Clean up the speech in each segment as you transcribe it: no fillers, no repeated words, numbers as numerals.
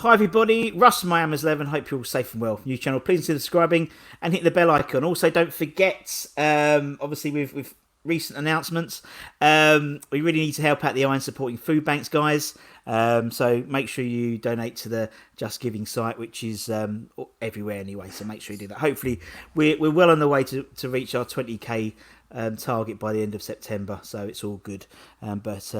Hi everybody, Russ from My Amazon 11. Hope you're all safe and well. New channel, please consider subscribing and hit the bell icon. Also, don't forget, obviously with recent announcements, we really need to help out the Iron Supporting Food Banks, guys. So make sure you donate to the Just Giving site, which is everywhere anyway. So make sure you do that. Hopefully, we're well on the way to reach our 20k target by the end of September, so it's all good. But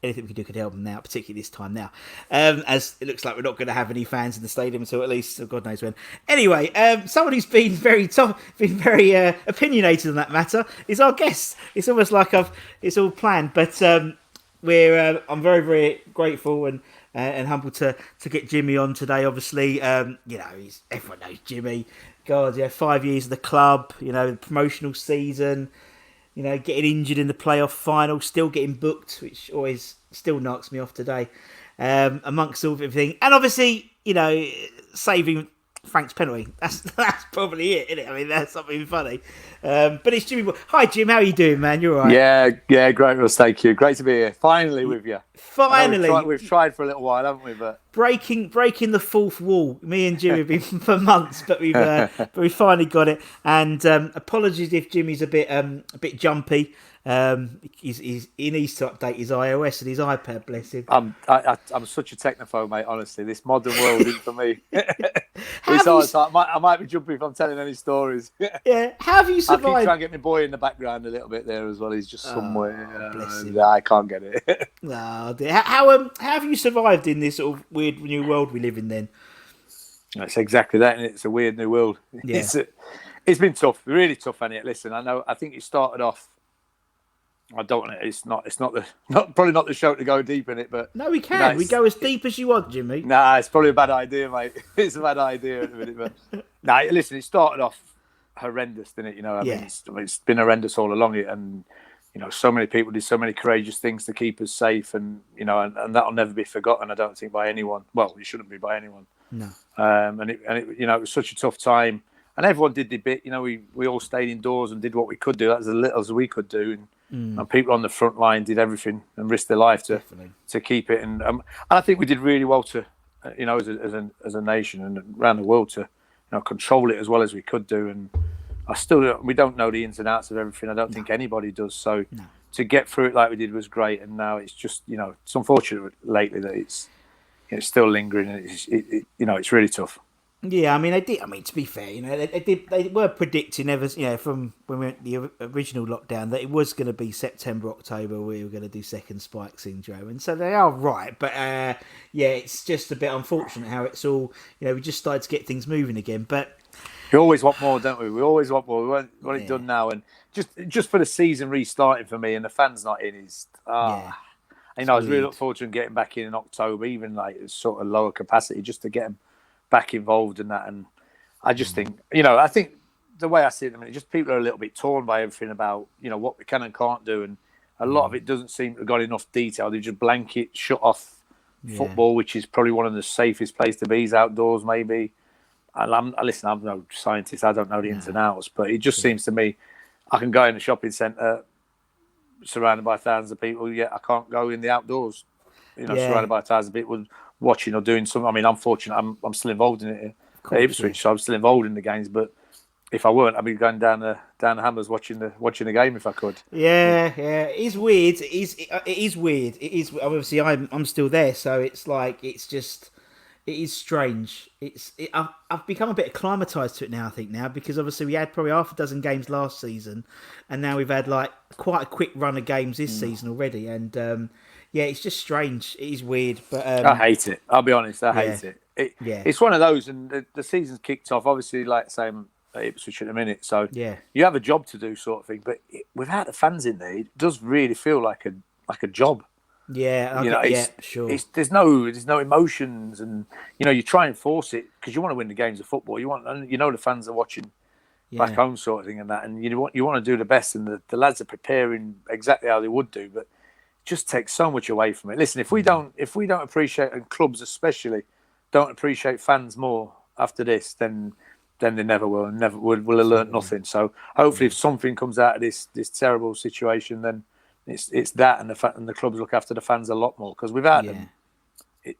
anything we can do could help them now, particularly this time now, as it looks like we're not going to have any fans in the stadium until at least God knows when. Anyway, someone who's been very opinionated on that matter is our guest. It's almost like it's all planned, but I'm very, very grateful and humbled to get Jimmy on today. Obviously, everyone knows Jimmy. God, 5 years of the club, the promotional season, getting injured in the playoff final, still getting booked, which always still knocks me off today, amongst all everything. And obviously, saving Frank's penalty. That's probably it, isn't it? I mean, that's something funny. But it's Jimmy. Hi, Jim. How are you doing, man? You're all right? Yeah, great, Russ. Thank you. Great to be here. Finally with you. Finally. We've tried for a little while, haven't we? But breaking the fourth wall. Me and Jimmy have been for months, but we finally got it. And apologies if Jimmy's a bit jumpy. He needs to update his iOS and his iPad. Bless him. I'm such a technophobe, mate. Honestly, this modern world isn't for me. I might be jumpy if I'm telling any stories. Yeah, how have you survived? I keep trying to get my boy in the background a little bit there as well. He's just somewhere. Bless him. I can't get it. Oh, dear. How have you survived in this sort of weird new world we live in? Then that's exactly that, and it's a weird new world. Yeah. It's been tough, really tough, and it. Listen, I think it started off. I don't want it. It's probably not the show to go deep in it, but no, we can. We go as deep as you want, Jimmy. Nah, it's probably a bad idea, mate. It's a bad idea at the minute, but listen, it started off horrendous, didn't it? I mean, it's been horrendous all along it, and so many people did so many courageous things to keep us safe, and and that'll never be forgotten. I don't think by anyone. Well, it shouldn't be by anyone. No. And it was such a tough time, and everyone did their bit. We all stayed indoors and did what we could do. That was as little as we could do, and people on the front line did everything and risked their life to keep it. And I think we did really well to, as a nation and around the world to, control it as well as we could do. And we don't know the ins and outs of everything. I don't think anybody does. So to get through it like we did was great. And now it's just, it's unfortunate lately that it's still lingering. And it's really tough. Yeah, I mean, they did. I mean, to be fair, they were predicting ever, from when we went the original lockdown that it was going to be September, October, we were going to do second spike syndrome, and so they are right. But it's just a bit unfortunate how it's all. We just started to get things moving again, but we always want more, don't we? We always want more. We want it done now, and just for the season restarting for me, and the fans not in is. I was really looking forward to them getting back in October, even like sort of lower capacity, just to get them back involved in that. And I just think, I think the way I see it, just people are a little bit torn by everything about, what we can and can't do. And a lot of it doesn't seem to have got enough detail. They just blanket shut off football, which is probably one of the safest places to be, is outdoors maybe. And I'm no scientist. I don't know the ins and outs, but it just seems to me, I can go in a shopping centre surrounded by thousands of people, yet I can't go in the outdoors, surrounded by thousands of people watching or doing something. I mean, I'm fortunate. I'm still involved in it at Ipswich, so I'm still involved in the games. But if I weren't, I'd be going down the Hammers watching the game if I could. Yeah. It is weird. It is weird. It is. Obviously, I'm still there, so it's like it is strange. I've become a bit acclimatised to it now. I think because obviously we had probably half a dozen games last season, and now we've had like quite a quick run of games this season already, and. It's just strange. It is weird, but I hate it. I'll be honest. I hate it. It's one of those, and the season's kicked off. Obviously, like the same at Ipswich at the minute, so you have a job to do, sort of thing. But without the fans in there, it does really feel like a job. Yeah, sure. There's no emotions, and you try and force it because you want to win the games of football. And the fans are watching back home, sort of thing, and that, and you want to do the best, and the lads are preparing exactly how they would do, but. Just takes so much away from it. Listen, if we don't appreciate, and clubs especially don't appreciate fans more after this, then they never will, and never will have learnt nothing. So hopefully, if something comes out of this terrible situation, then it's that, and the clubs look after the fans a lot more, because without them,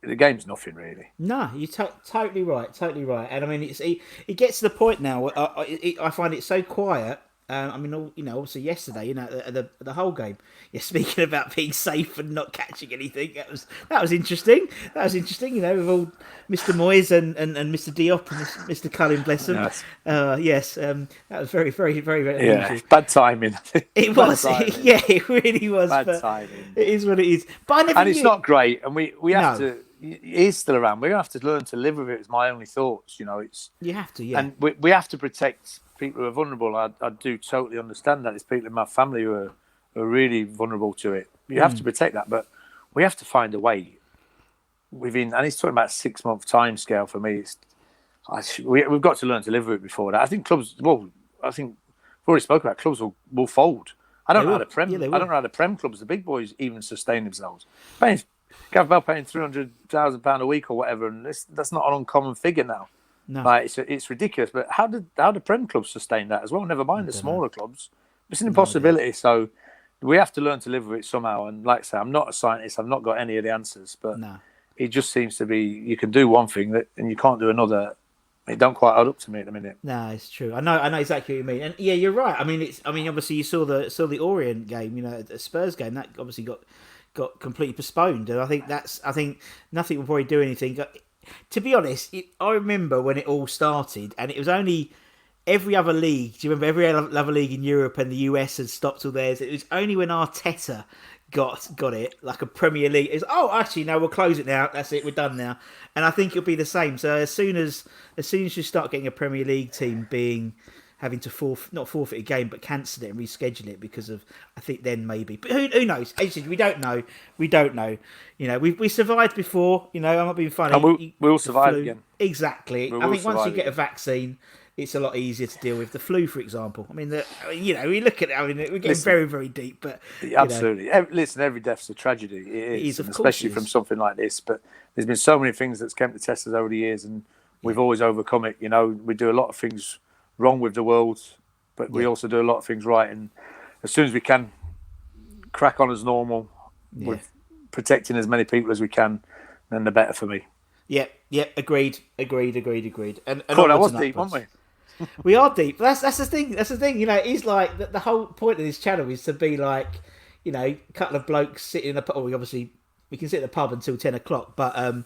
the game's nothing really. No, you're totally right, totally right. And I mean, it gets to the point now. I find it so quiet. I mean, obviously yesterday, the whole game. Yeah, speaking about being safe and not catching anything, that was interesting. That was interesting. With all Mr. Moyes and Mr. Diop and Mr. Cullen, bless them. Yes, that was very, very, very, very unusual. Bad timing. It was. Yeah, it really was. Bad timing. It is what it is. But it's not great, and we have to. It is still around. We're gonna have to learn to live with it. It's my only thoughts. It's you have to, yeah. And we have to protect people who are vulnerable. I do totally understand that. There's people in my family who are really vulnerable to it. You have to protect that, but we have to find a way within. And he's talking about a 6-month time scale for me. We've got to learn to live with it before that. I think clubs. Well, I think we've already spoke about clubs will fold. I don't know how the Prem. I don't know how the Prem clubs, the big boys, even sustain themselves. Gav Bell paying £300,000 a week or whatever, and that's not an uncommon figure now. No, it's ridiculous. But how do Prem clubs sustain that as well? Never mind the smaller clubs. It's an impossibility. So we have to learn to live with it somehow. And like I say, I'm not a scientist. I've not got any of the answers. But it just seems to be you can do one thing and you can't do another. It don't quite add up to me at the minute. No, it's true. I know exactly what you mean. And yeah, you're right. I mean, obviously you saw the Orient game. The Spurs game that obviously got completely postponed, and I think nothing will probably do anything. To be honest, I remember when it all started, and it was only every other league. Do you remember every other league in Europe and the US had stopped all theirs? It was only when Arteta got it, like a Premier League. It's actually no, we'll close it now. That's it, we're done now. And I think it'll be the same. So as soon as you start getting a Premier League team having to not forfeit a game, but cancel it and reschedule it because of, I think then maybe. But who knows? As you said, we don't know. We don't know. We survived before. I'm not being funny. And we'll survive again. Exactly. I think once you get a vaccine, it's a lot easier to deal with. The flu, for example. I mean, we look at it. I mean, we're getting very, very deep. But absolutely. Listen, every death's a tragedy. It is, especially from something like this. But there's been so many things that's come to test us over the years, and we've always overcome it. We do a lot of things wrong with the world, but we also do a lot of things right, and as soon as we can crack on as normal with protecting as many people as we can, then the better for me. Agreed. And cool, that was deep, weren't we? We are deep. That's the thing. It is like the whole point of this channel is to be like, a couple of blokes sitting in a pub. Obviously we can sit at the pub until 10 o'clock, but after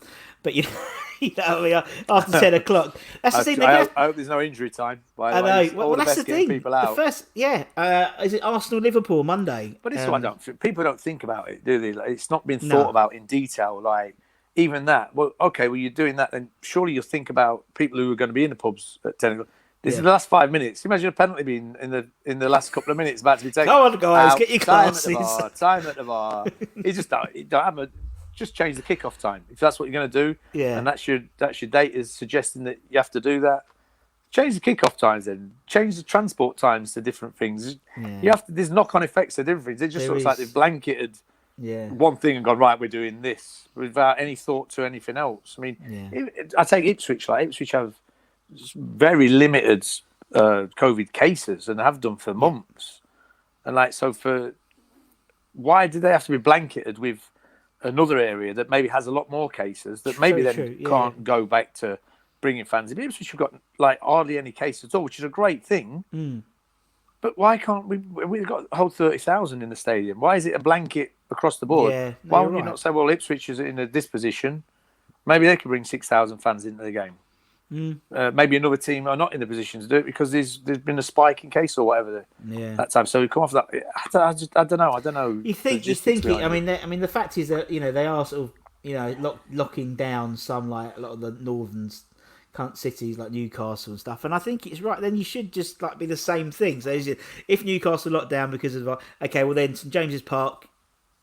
10 o'clock. That's the thing. I hope there's no injury time. I know. Well, that's the thing. People out. The first, is it Arsenal-Liverpool Monday? But this is what people don't think about it, do they? It's not been thought about in detail. Like even that. Well, okay. Well, you're doing that, then surely you'll think about people who are going to be in the pubs at 10 o'clock. This is the last 5 minutes. Imagine a penalty being in the last couple of minutes about to be taken. Go on, guys, get your glasses. Time at the bar. You just don't have just change the kickoff time if that's what you're going to do. Yeah. And that's your date is suggesting that you have to do that. Change the kickoff times then. Change the transport times to different things. Yeah. You have to. There's knock-on effects to different things. It just looks like they've blanketed one thing and gone right. We're doing this without any thought to anything else. I mean, I take Ipswich. Like Ipswich have very limited COVID cases and have done for months. And why do they have to be blanketed with another area that maybe has a lot more cases that maybe can't go back to bringing fans in? Ipswich have got hardly any cases at all, which is a great thing. But why can't we've got a whole 30,000 in the stadium? Why is it a blanket across the board? Why would you not say, well, Ipswich is in this position, maybe they could bring 6,000 fans into the game? Maybe another team are not in the position to do it because there's been a spike in case or whatever that time. So we come off that. I don't know. You think it? I mean, the fact is that they are sort of locking down some a lot of the northern cities like Newcastle and stuff. And I think it's right. Then you should just be the same thing. So if Newcastle locked down because of well then St James's Park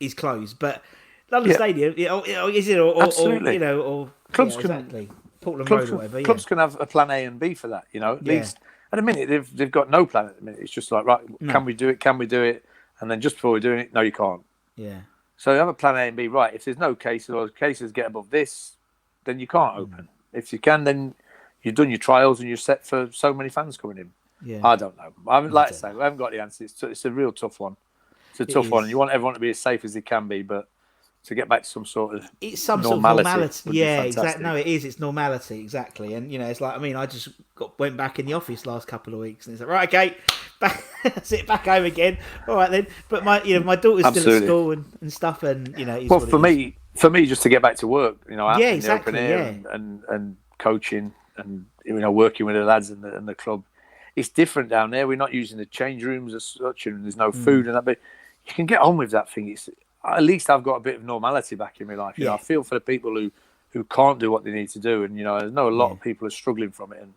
is closed, but London Stadium is it absolutely or clubs exactly. Portland Road or whatever. Clubs can have a plan A and B for that, At least at the minute they've got no plan at the minute. It's just like can we do it? Can we do it? And then just before we're doing it, no, you can't. Yeah. So you have a plan A and B. Right. If there's no cases or cases get above this, then you can't open. If you can, then you've done your trials and you're set for so many fans coming in. Yeah. I don't know. I haven't got the answer. It's a real tough one. It's a tough one. And you want everyone to be as safe as they can be, but to get back to some sort of it's some normality. Sort of normality. Yeah, exactly. No, it is. It's normality, exactly. And it's like, I mean, I just went back in the office last couple of weeks, and it's like, right, okay, sit back home again. All right then. But my daughter's still at school and stuff, and well, for me, just to get back to work, out in the open air and coaching and working with the lads and the club, it's different down there. We're not using the change rooms as such, and there's no food and that. But you can get on with that thing. It's at least I've got a bit of normality back in my life. I feel for the people who can't do what they need to do, and I know a lot of people are struggling from it,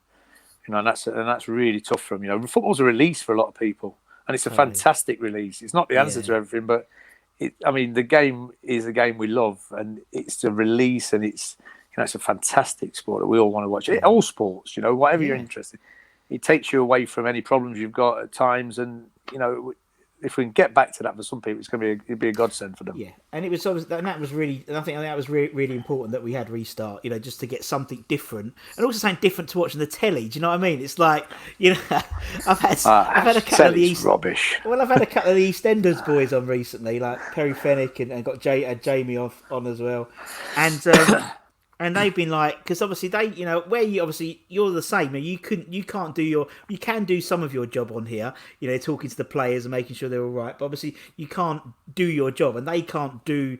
and that's really tough for them. Football's a release for a lot of people, and it's a fantastic release. It's not the answer to everything, but the game is a game we love, and it's a release, and it's it's a fantastic sport that we all want to watch. All sports, whatever you're interested, it takes you away from any problems you've got at times, and if we can get back to that for some people, it'd be a godsend for them. Yeah, and I think that was really important that we had restart. Just to get something different, and also something different to watching the telly. Do you know what I mean? It's like I've had a couple of the rubbish. Well, I've had a couple of the EastEnders boys on recently, like Perry Fennick, and got Jamie on as well, and. And they've been like, because obviously where you're the same. You can do some of your job on here, talking to the players and making sure they're all right. But obviously you can't do your job, and they can't do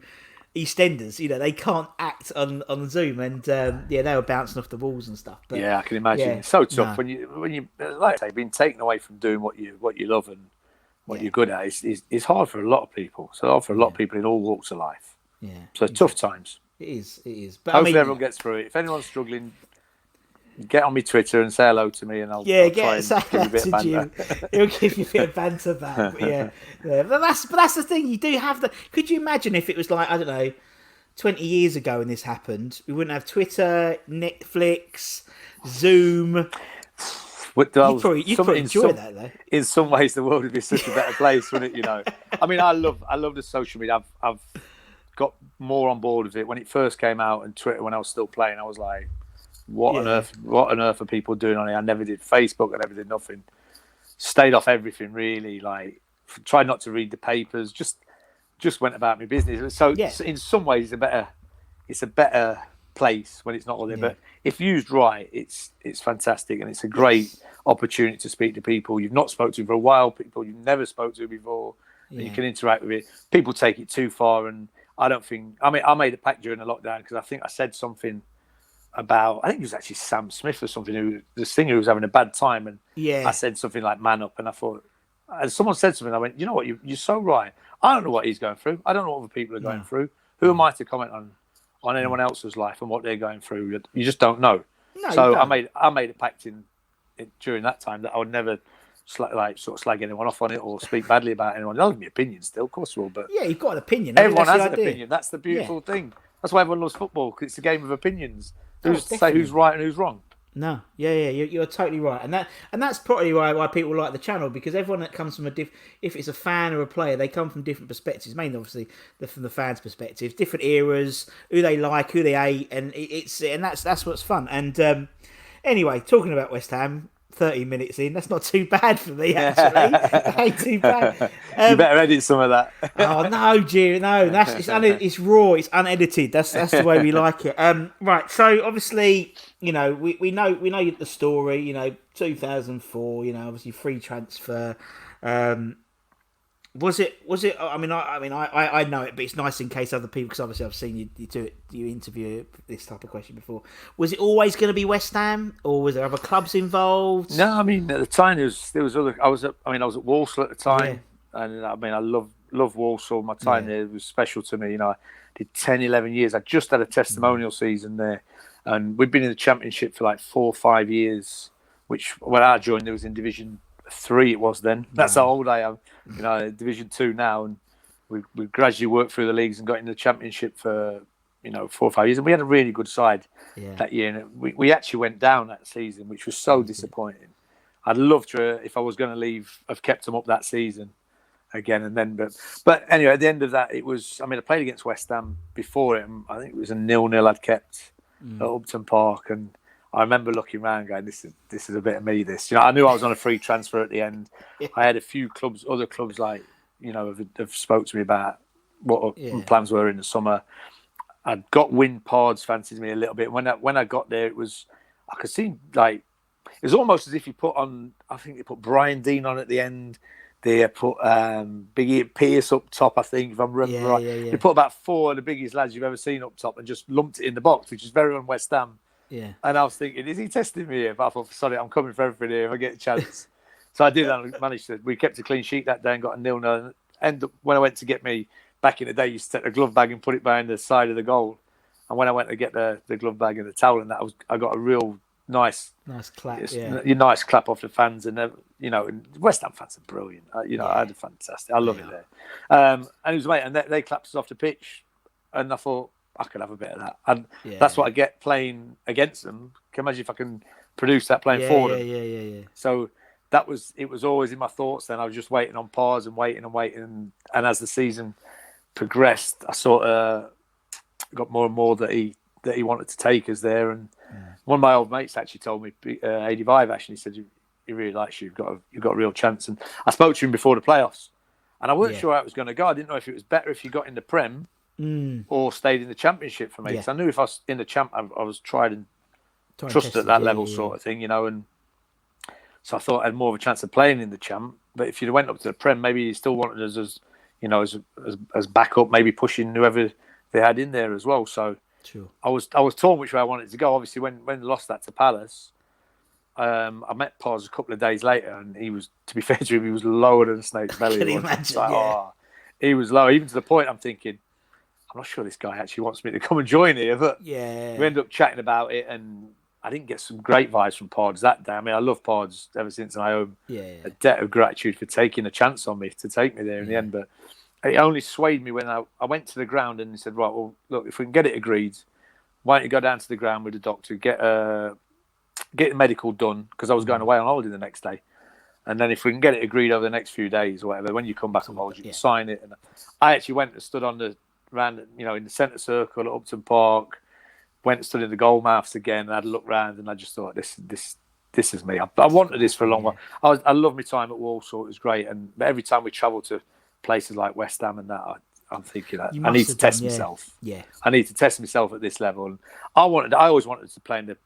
EastEnders. They can't act on Zoom, and they were bouncing off the walls and stuff. But, I can imagine. It's so tough when you like I say, being taken away from doing what you love and what you're good at. It's hard for a lot of people. So hard for a lot of people in all walks of life. Yeah. So tough times. It is. But hopefully everyone gets through it. If anyone's struggling, get on my Twitter and say hello to me, and I'll try and give you a bit of banter. He'll give you a bit of banter back. But that's the thing. You do have the. Could you imagine if it was like, I don't know, 20 years ago when this happened? We wouldn't have Twitter, Netflix, Zoom. You'd probably enjoy that though. In some ways, the world would be such a better place, wouldn't it? I mean, I love the social media. I've got more on board with it when it first came out, and Twitter when I was still playing. I was like, what on earth are people doing on it? I never did Facebook. I never did nothing. Stayed off everything really. Like, tried not to read the papers. Just went about my business. So in some ways, it's a better place when it's not all there. But if used right, it's fantastic, and it's a great opportunity to speak to people you've not spoken to for a while, people you've never spoke to before, and you can interact with it. People take it too far, and I don't think. I mean, I made a pact during the lockdown because I think I said something about. I think it was actually Sam Smith or something, the singer who was having a bad time, and I said something like "man up," and I thought, and someone said something. I went, you know what, you're so right. I don't know what he's going through. I don't know what other people are going through. Who am I to comment on anyone else's life and what they're going through? You just don't know. No, so I made a pact during that time that I would never slag anyone off on it or speak badly about anyone. I'll have my opinion still, of course, will. But you've got an opinion. Everyone has an opinion. That's the beautiful thing. That's why everyone loves football, because it's a game of opinions. Who's to say who's right and who's wrong? No, you're totally right, and that's probably why people like the channel, because everyone that comes from if it's a fan or a player, they come from different perspectives. Mainly, obviously, from the fans' perspective, different eras, who they like, who they hate, and that's what's fun. And anyway, talking about West Ham. 30 minutes in, that's not too bad for me, actually. Ain't too bad. You better edit some of that. Oh no, Jerry, no. It's raw, it's unedited. That's the way we like it. Right. So obviously, we know the story. 2004. Obviously free transfer. Was it? I mean, I know it, but it's nice in case other people, because obviously I've seen you do it. You interview this type of question before. Was it always going to be West Ham, or was there other clubs involved? No, I mean at the time there was other. I was at Walsall at the time, and I mean I love Walsall. My time there was special to me. I did 10, 11 years. I just had a testimonial season there, and we'd been in the Championship for like 4 or 5 years. Which when I joined, there was in Division 3 it was then. That's how old I am. Division 2 now, and we gradually worked through the leagues and got into the Championship for 4 or 5 years, and we had a really good side that year. And we actually went down that season, which was so disappointing. I'd love to, if I was going to leave, have kept them up that season again and then. But anyway, at the end of that, it was. I mean, I played against West Ham before it. And I think it was a 0-0 I'd kept at Upton Park, and I remember looking around going, this is a bit of me, this. I knew I was on a free transfer at the end. I had a few other clubs have spoke to me about what my plans were in the summer. I'd got wind Pards fancied me a little bit. When I got there, I could see like it was almost as if you put on. I think they put Brian Dean on at the end. They put Big Ian Pearce up top. I think if I'm remembering right, they put about 4 of the biggest lads you've ever seen up top and just lumped it in the box, which is very on West Ham. Yeah. And I was thinking, is he testing me here? But I thought, sorry, I'm coming for everything here if I get a chance. So I did, and I managed to. We kept a clean sheet that day and got a 0-0. And when I went to get me back in the day, you used to take the glove bag and put it behind the side of the goal. And when I went to get the glove bag and the towel, and I got a real nice clap. Nice clap off the fans, and West Ham fans are brilliant. I had a fantastic. I love it there. And it was and they clapped us off the pitch, and I thought I could have a bit of that. And that's what I get playing against them. Can you imagine if I can produce that playing for them? Yeah. So it was always in my thoughts. Then I was just waiting on pause and waiting, and as the season progressed, I sort of got more and more that he wanted to take us there. And one of my old mates actually told me, 85 actually, he said, he really likes you. You've got a real chance. And I spoke to him before the playoffs, and I weren't sure how it was going to go. I didn't know if it was better if you got in the Prem or stayed in the Championship for me. Because I knew if I was in the Champ, I was tried and trusted at that level sort of thing, and so I thought I had more of a chance of playing in the Champ. But if you went up to the Prem, maybe you still wanted us as backup, maybe pushing whoever they had in there as well. So sure. I was torn which way I wanted to go. Obviously, when they lost that to Palace, I met Paz a couple of days later, and he was, to be fair to him, he was lower than a snake's belly. Can you imagine? He was low, even to the point I'm thinking, I'm not sure this guy actually wants me to come and join here. But we ended up chatting about it, and I didn't get some great vibes from Pods that day. I mean, I love Pods ever since, and I owe him a debt of gratitude for taking a chance on me to take me there in the end. But it only swayed me when I went to the ground and he said, right, well, look, if we can get it agreed, why don't you go down to the ground with the doctor, get the medical done, because I was going away on holiday the next day. And then if we can get it agreed over the next few days or whatever, when you come back on holiday, you can sign it. And I actually went and stood on the round, in the centre circle at Upton Park, went and stood in the goal mouths again, and had a look round, and I just thought, this is me. I wanted this for a long while. I love my time at Walsall. It was great. But every time we travel to places like West Ham and that, I'm thinking that I need to test myself. Yeah, I need to test myself at this level. And I always wanted to play in the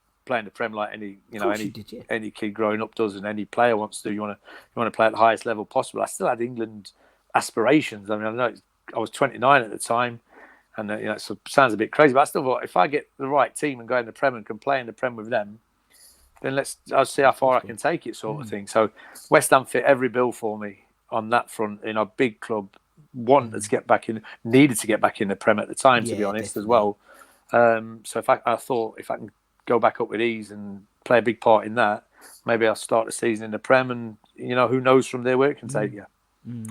Prem like any kid growing up does, and any player wants to. You want to play at the highest level possible. I still had England aspirations. I mean, I know I was 29 at the time, and it sounds a bit crazy, but I still thought if I get the right team and go in the Prem and can play in the Prem with them, then I'll see how far I can take it, sort of thing. So West Ham fit every bill for me on that front. In a big club, needed to get back in the Prem at the time, to be honest, as well. So I thought if I can go back up with ease and play a big part in that, maybe I'll start the season in the Prem, and who knows from there where it can take you.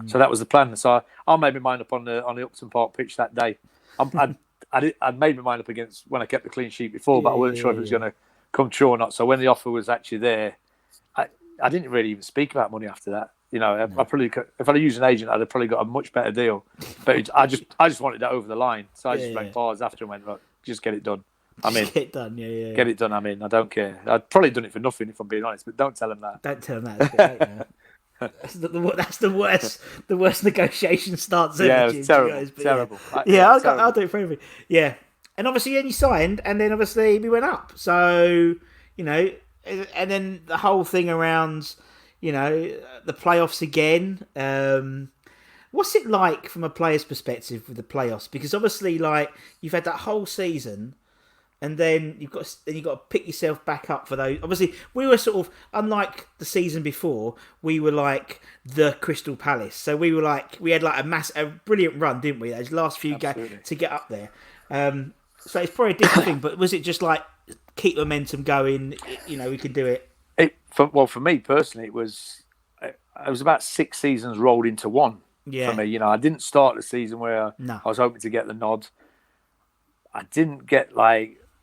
So that was the plan. So I made my mind up on the Upton Park pitch that day. I'd made my mind up against when I kept the clean sheet before, but I wasn't sure if it was going to come true or not. So when the offer was actually there, I didn't really even speak about money after that. I probably could, if I'd used an agent, I'd have probably got a much better deal. But I just wanted that over the line. So I just rang Pars after and went, right, just get it done. I'm in. Get it done, Get it done, I'm in. I don't care. I'd probably done it for nothing, if I'm being honest, but don't tell him that. Don't tell him that. It's a bit late now. That's the worst negotiation starts ever. Yeah, it was terrible. I'll do it for everything. Yeah. And obviously then you signed, and then obviously we went up. So, and then the whole thing around, the playoffs again. What's it like from a player's perspective with the playoffs? Because obviously, like, you've had that whole season, and then you've got to pick yourself back up for those. Obviously, we were sort of, unlike the season before, we were like the Crystal Palace. So we had like a brilliant run, didn't we? Those last few games to get up there. So it's probably a different thing. But was it just like keep momentum going? We can do it. For me personally, it was about 6 seasons rolled into one. Yeah. For me, I didn't start the season where I was hoping to get the nod. I didn't get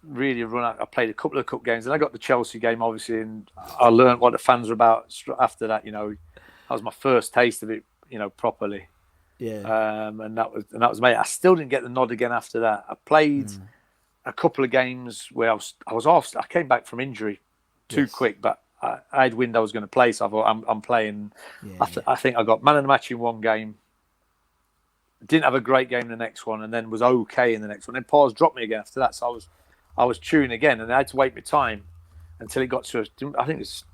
really run out. I played a couple of cup games, and I got the Chelsea game, obviously, and I learned what the fans were about after that. That was my first taste of it, properly. Yeah. And that was me. I still didn't get the nod again after that. I played a couple of games where I was off. I came back from injury too quick, but I had wind I was going to play, so I thought I'm playing. I think I got man of the match in one game. Didn't have a great game in the next one, and then was okay in the next one. Then Paws dropped me again after that, so I was chewing again, and I had to wait my time until it got to, I think it's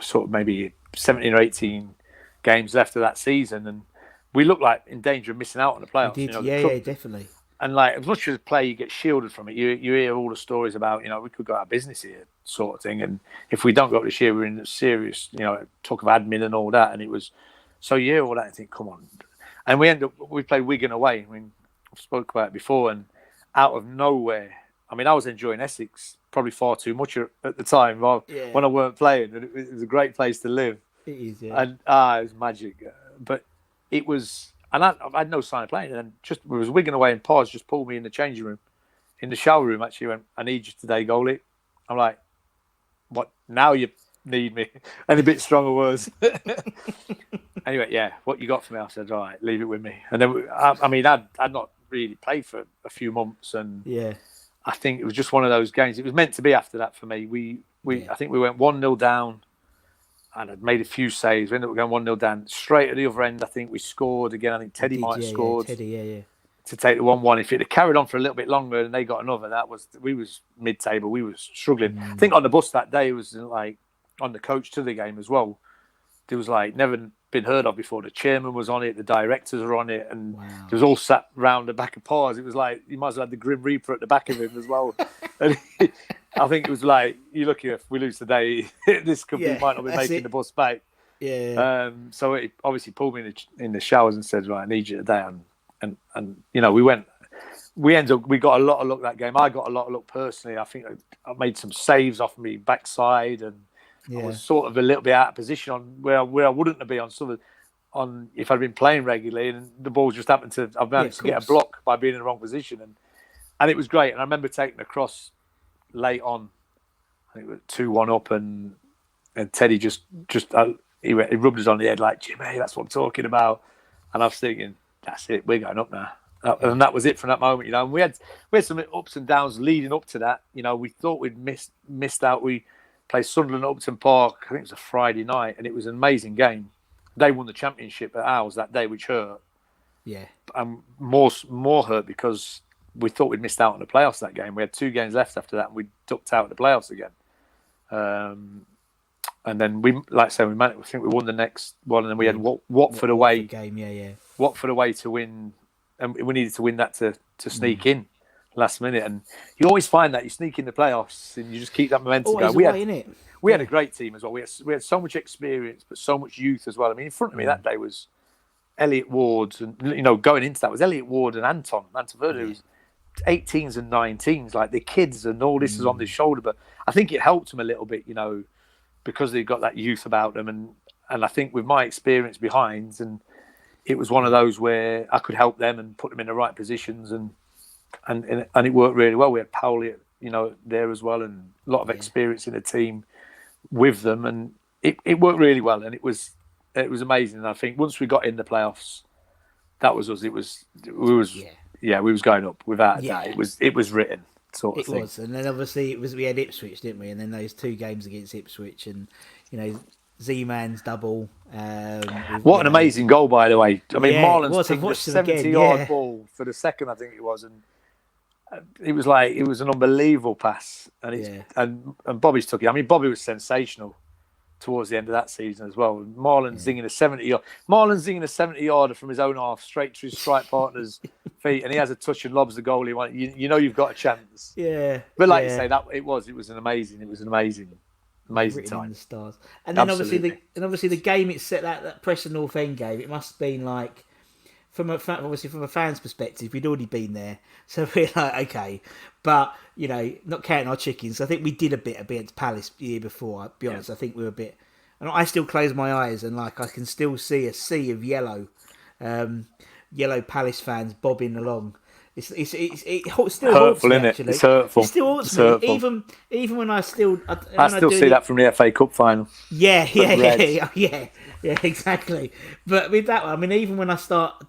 sort of maybe 17 or 18 games left of that season, and we looked like in danger of missing out on the playoffs. We did, yeah, definitely. And like, as much as a player, you get shielded from it. You hear all the stories about, we could go out of business here, sort of thing. And if we don't go up this year, we're in serious, talk of admin and all that. And it was, so you hear all that and think, come on. And we played Wigan away. I mean, I've spoke about it before, and out of nowhere, I mean, I was enjoying Essex probably far too much at the time when I weren't playing. And it was a great place to live. It is, yeah. And it was magic. But it was, and I had no sign of playing. And just, we was Wigan away, and Pars just pulled me in the changing room, in the shower room, actually, went, I need you today, goalie. I'm like, what? Now you need me? Any bit stronger words. Anyway, yeah, what you got for me? I said, all right, leave it with me. And then, I'd not really played for a few months, and I think it was just one of those games. It was meant to be after that for me. I think we went 1-0 down, and I'd made a few saves. We ended up going 1-0 down. Straight at the other end, I think we scored again. I think Teddy might have scored. Teddy, to take the 1-1. If it had carried on for a little bit longer and they got another, we was mid-table. We was struggling. I think on the bus that day, it was like on the coach to the game as well. There was like never been heard of before. The chairman was on it, the directors were on it, and it was all sat round the back of Pars. It was like you might as well have the Grim Reaper at the back of him as well. And I think it was like, you look here, if we lose today, this company might not be making the bus back. Yeah. So it obviously pulled me in the showers and said, right, I need you today. And we got a lot of luck that game. I got a lot of luck personally. I think I made some saves off me backside, and I was sort of a little bit out of position on where I wouldn't have been on if I'd been playing regularly, and the ball just happened to, I've managed to get a block by being in the wrong position, and it was great. And I remember taking a cross late on, I think it was 2-1 up, and Teddy just he rubbed us on the head like, Jimmy, that's what I'm talking about. And I was thinking, that's it, we're going up now. And that was it from that moment, And we had some ups and downs leading up to that. We thought we'd missed out. We played Sunderland at Upton Park. I think it was a Friday night, and it was an amazing game. They won the championship at ours that day, which hurt. Yeah. And more hurt because we thought we'd missed out on the playoffs that game. We had 2 games left after that, and we ducked out of the playoffs again. And then I think we won the next one, and then we had Watford away. Game, Watford away to win, and we needed to win that to sneak in last minute. And you always find that you sneak in the playoffs, and you just keep that momentum going. We had a great team as well. We had so much experience, but so much youth as well. I mean, in front of me that day was Elliot Ward, and going into that was Elliot Ward and Anton Verde, who was 18s and 19s, like the kids, and all this is on their shoulder. But I think it helped them a little bit, because they've got that youth about them, and I think with my experience behind, and it was one of those where I could help them and put them in the right positions, and it worked really well. We had Pauli, there as well, and a lot of experience in the team with them, and it worked really well, and it was amazing. And I think once we got in the playoffs, that was us. We was going up without a doubt. It was written. Sort of thing. Was, and then obviously we had Ipswich, didn't we? And then those 2 games against Ipswich, and Z-Man's double. What an amazing goal, by the way! I mean, Marlon's took a 70-yard ball for the second, I think it was, and it was an unbelievable pass, and Bobby's took it. I mean, Bobby was sensational towards the end of that season as well. Marlon zinging a 70-yarder from his own half straight to his strike partner's feet, and he has a touch and lobs the goalie. You've got a chance. Yeah. But like you say, that it was an amazing time. The stars. And then obviously the game it set, that Preston North End game, it must have been like, from a fan's perspective, we'd already been there, so we're like, okay, but not counting our chickens, I think we did a bit against Palace the year before. I'll be honest, I think we were a bit, and I still close my eyes and I can still see a sea of yellow Palace fans bobbing along. It still hurtful, me, isn't it? Actually. It's hurtful. It still haunts me, even when I still see that from the FA Cup final. Yeah, exactly. But with that one, I mean, even when I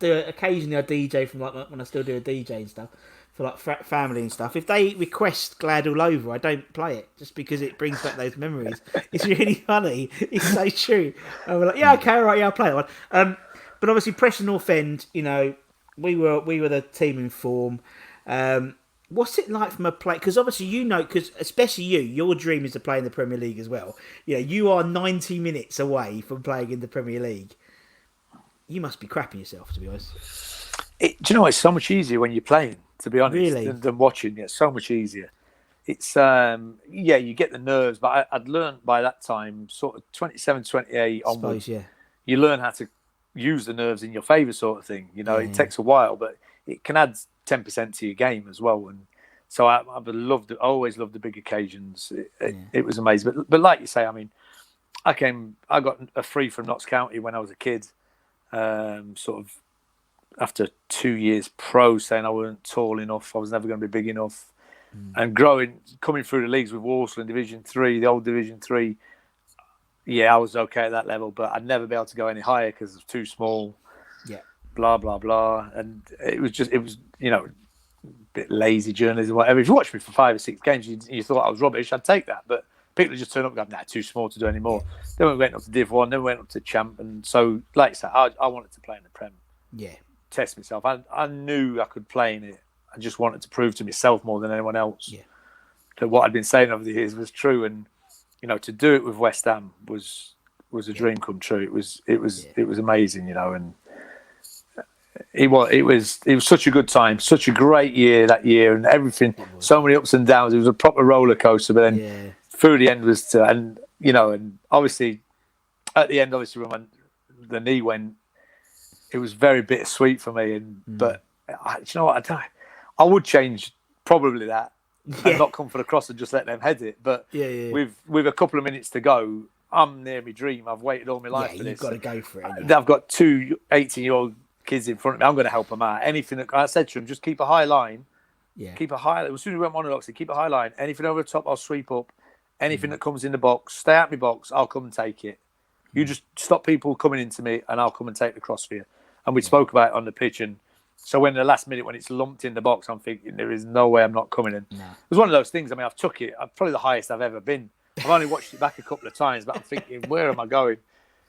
occasionally I DJ from when I still do a DJ and stuff for family and stuff. If they request Glad All Over, I don't play it just because it brings back those memories. It's really funny. It's so true. I'm like, yeah, okay, all right, yeah, I'll play that one. But obviously, Preston North End, we were the team in form. What's it like from a play? Because obviously because especially your dream is to play in the Premier League as well. You are 90 minutes away from playing in the Premier League. You must be crapping yourself, to be honest. Do you know, it's so much easier when you're playing, to be honest, Really? than watching. It's so much easier. It's, you get the nerves, but I'd learned by that time, sort of 27, 28 onwards, you learn how to use the nerves in your favour sort of thing. It takes a while, but it can add 10% to your game as well. And so I always loved the big occasions. It was amazing. But like you say, I mean, I got a free from Notts County when I was a kid, sort of after 2 years pro, saying I wasn't tall enough, I was never going to be big enough. And coming through the leagues with Walsall in Division 3, the old Division 3, I was okay at that level, but I'd never be able to go any higher because it was too small. Yeah. Blah, blah, blah. And it was a bit lazy journalism, whatever. If you watched me for 5 or 6 games, you thought I was rubbish, I'd take that. But people just turn up and go, nah, too small to do anymore. Then we went up to Div 1, then we went up to Champ. And so, like I said, I wanted to play in the Prem. Yeah. Test myself. I knew I could play in it. I just wanted to prove to myself more than anyone else that what I'd been saying over the years was true. And, to do it with West Ham was a dream come true. It was amazing, and it was such a good time, such a great year that year, and everything, so many ups and downs. It was a proper roller coaster, but then through the end and obviously at the end, obviously when the knee went, it was very bittersweet for me. But you know what, I would change probably that and not come for the cross and just let them head it. But with a couple of minutes to go, I'm near my dream. I've waited all my life for this. You've got to go for it. I've got 2 18-year-old kids in front of me. I'm going to help them out. Anything that I said to them, just keep a high line. Yeah. Keep a high. As soon as we went monologue, I said, keep a high line. Anything over the top, I'll sweep up. Anything that comes in the box, stay out my box. I'll come and take it. You just stop people coming into me, and I'll come and take the cross for you. And we spoke about it on the pitch, and so when the last minute, when it's lumped in the box, I'm thinking there is no way I'm not coming in. No. It was one of those things. I mean, I've took it. I'm probably the highest I've ever been. I've only watched it back a couple of times, but I'm thinking, where am I going?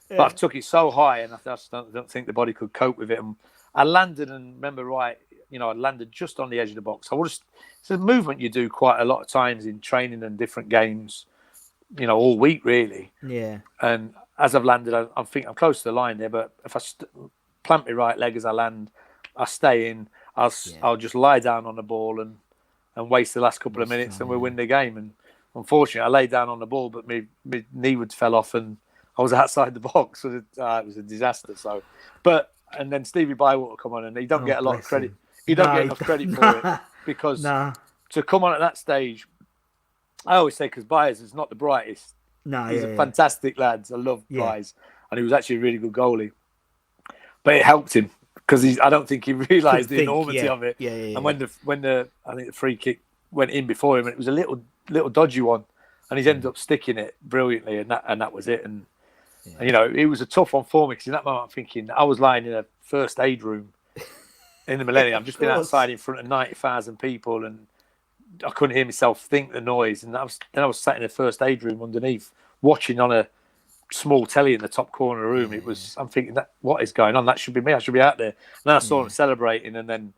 Yeah. But I've took it so high, and I just don't think the body could cope with it. And I landed, and remember right, I landed just on the edge of the box. It's a movement you do quite a lot of times in training and different games, all week really. Yeah. And as I've landed, I think I'm close to the line there, but if I plant my right leg as I land, I stay in. I'll just lie down on the ball and waste the last couple of minutes, and we'll win the game. And unfortunately, I lay down on the ball, but my knee fell off, and I was outside the box. So it was a disaster. So, and then Stevie Bywater come on, and he don't get a lot of credit. He don't get enough credit for it because to come on at that stage, I always say, because Byers is not the brightest. No, he's a fantastic lad. I love Byers, and he was actually a really good goalie. But it helped him because I don't think he realised the enormity of it. And when the I think the free kick went in before him, and it was a little dodgy one, and he's ended up sticking it brilliantly, and that was it. And it was a tough one for me because in that moment I'm thinking I was lying in a first aid room in the Millennium. I've just been outside in front of 90,000 people, and I couldn't hear myself think the noise. And I was sat in a first aid room underneath, watching on a small telly in the top corner of the room. I'm thinking, that what is going on? That should be me. I should be out there. And then I saw them celebrating, and then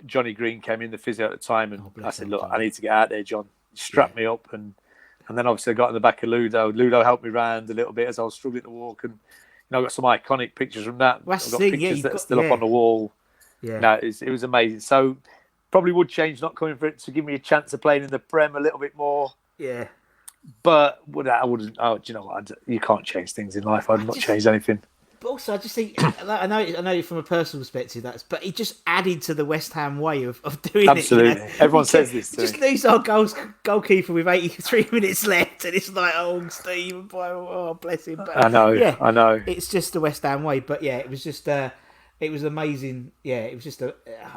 Johnny Green came in, the physio at the time, and I said, look, I need to get out there, John. He strapped me up, and then obviously I got in the back of Ludo. Ludo helped me round a little bit as I was struggling to walk, and I got some iconic pictures from that. I've got pictures that are still up on the wall. Yeah, no, it was amazing. So probably would change not coming for it to give me a chance of playing in the Prem a little bit more. Yeah. But I wouldn't. Oh, do you know what? You can't change things in life. I'd not change anything. But also, I just think I know from a personal perspective but it just added to the West Ham way of doing Absolutely. it. Absolutely, everyone says this. Just lose our goalkeeper with 83 minutes left, and it's like, oh, Steve, oh, bless him. But, I know. I know. It's just the West Ham way. But yeah, it was just. It was amazing. Yeah, it was just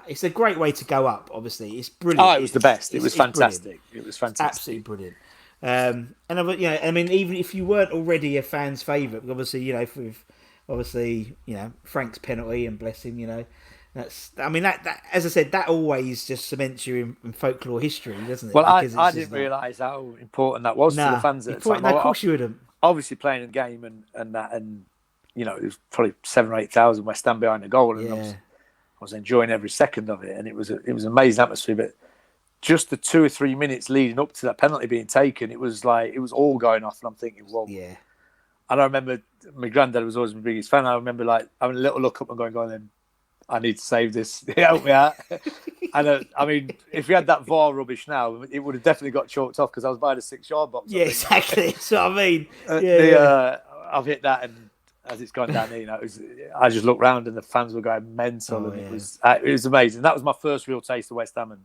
it's a great way to go up. Obviously, it's brilliant. Oh, it was the best. It was fantastic. It was fantastic. Absolutely brilliant. And I mean, even if you weren't already a fan's favourite, obviously, with Frank's penalty, and bless him, that's. I mean, that as I said, that always just cements you in folklore history, doesn't it? Well, I didn't realise how important that was to the fans at the time. Of course you wouldn't. Obviously, playing a game and that. There was probably 7,000 or 8,000 West Ham behind the goal, and was enjoying every second of it, and it was an amazing atmosphere. But just the 2 or 3 minutes leading up to that penalty being taken, it was all going off, and I'm thinking, well, yeah. And I remember my granddad was always my biggest fan. I remember like having a little look up and going, then I need to save this. Help me out. And I mean, if we had that VAR rubbish now, it would have definitely got chalked off because I was by the 6-yard box. Yeah, exactly. That's what I mean. I've hit that, and as it's gone down, I just looked round and the fans were going mental, and it was amazing. That was my first real taste of West Ham, and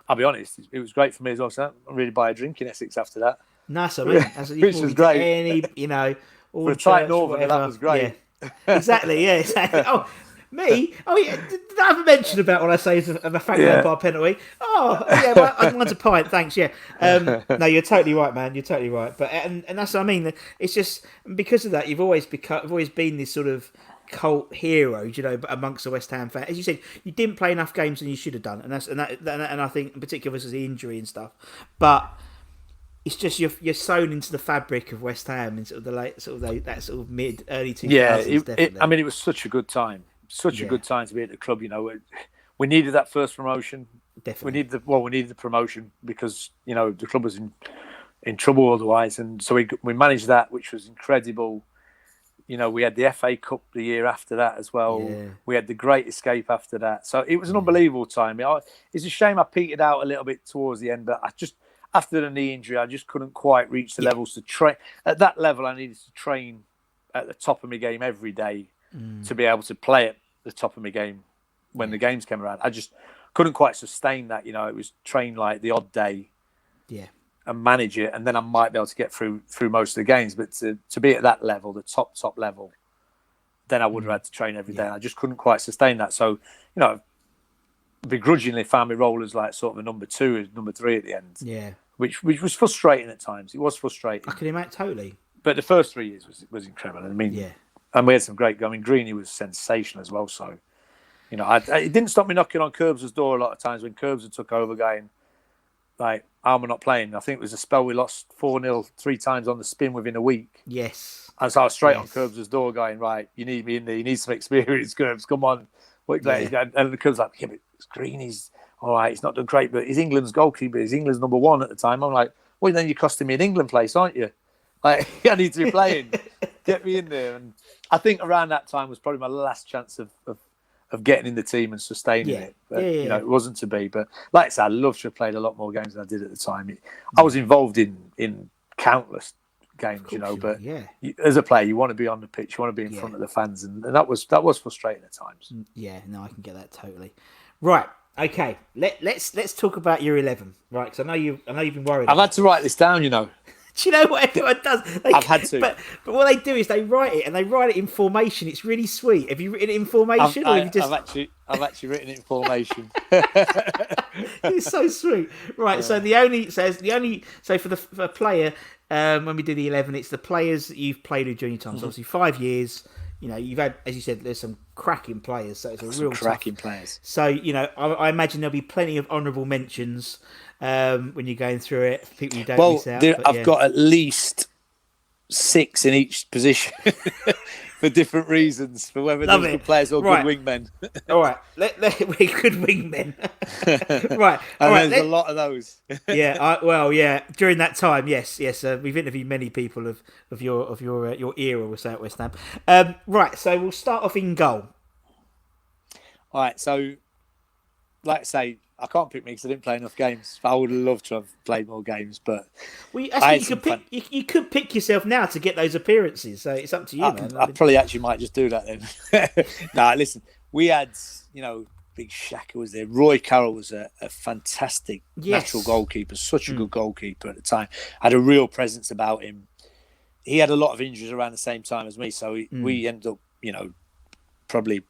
I'll be honest, it was great for me as well. So I didn't really buy a drink in Essex after that. Nice, I mean, which was great. All for a tight northern, that was great. Yeah. Exactly. Oh. Me? Oh, yeah. Did I have a mention about what I say is a Frank Lampard penalty? Oh, yeah. Mine's a pint. Thanks. Yeah. No, you're totally right, man. You're totally right. But and that's what I mean. It's just because of that, you've always been this sort of cult hero, amongst the West Ham fans. As you said, you didn't play enough games than you should have done, and I think in particular because of the injury and stuff. But it's just you're sewn into the fabric of West Ham in sort of the late, that sort of mid early 2000s. Yeah, it was such a good time. Such a good time to be at the club. We needed that first promotion. Definitely. We needed the promotion because the club was in trouble otherwise, and so we managed that, which was incredible. We had the FA Cup the year after that as well. Yeah. We had the Great Escape after that, so it was an unbelievable time. It's a shame I petered out a little bit towards the end, but I just after the knee injury, I just couldn't quite reach the levels to train at that level. I needed to train at the top of my game every day. To be able to play at the top of my game when the games came around. I just couldn't quite sustain that. It was train like the odd day and manage it, and then I might be able to get through most of the games. But to be at that level, the top level, then I would have had to train every day. And I just couldn't quite sustain that. So, begrudgingly found my role as like sort of a number 2, number 3 at the end. Yeah. Which was frustrating at times. It was frustrating. I can imagine, totally. But the first 3 years was incredible. I mean, and we had some great. I mean, Greeny was sensational as well. So, it didn't stop me knocking on Curbs' door a lot of times when Curbs took over, going like, "I'm not playing." I think it was a spell we lost 4-0 3 times on the spin within a week. Yes. And so I was straight on Curbs' door, going, "Right, you need me in there. You need some experience, Curbs. Come on." And the Curbs like, "Yeah, but it's Greeny's all right. He's not done great, but he's England's goalkeeper. He's England's number 1 at the time." I'm like, "Well, then you're costing me an England place, aren't you? Like, I need to be playing. Get me in there." And I think around that time was probably my last chance of getting in the team and sustaining it. But, it wasn't to be. But like I said, I love to have played a lot more games than I did at the time. I was involved in countless games, but as a player, you want to be on the pitch, you want to be in front of the fans. And that was frustrating at times. Yeah, no, I can get that totally. Right. Okay. Let's talk about your 11, right? Because I know you've been worried. I've had to write this down, Do you know what everyone does? I've had to. But what they do is they write it, and they write it in formation. It's really sweet. Have you written it in formation? I've actually written it in formation. It's so sweet. Right, so for a player, when we do the 11, it's the players that you've played with during your time. So obviously 5 years. You've had, as you said, there's some cracking players. So it's a real cracking players. So I imagine there'll be plenty of honourable mentions when you're going through it. People you don't miss out. I've got at least 6 in each position for different reasons, for whether they're good players or good wingmen. All right, we're good wingmen. Right, and there's a lot of those. During that time, yes. We've interviewed many people of your era, we'll say, at West Ham. Right, so we'll start off in goal. All right, so like I say, I can't pick me because I didn't play enough games. I would have loved to have played more games, but you could pick yourself now to get those appearances. So it's up to you, man. I probably actually might just do that then. Nah, listen, we had, Big Shaka was there. Roy Carroll was a fantastic natural goalkeeper, such a good goalkeeper at the time. Had a real presence about him. He had a lot of injuries around the same time as me, so we ended up, probably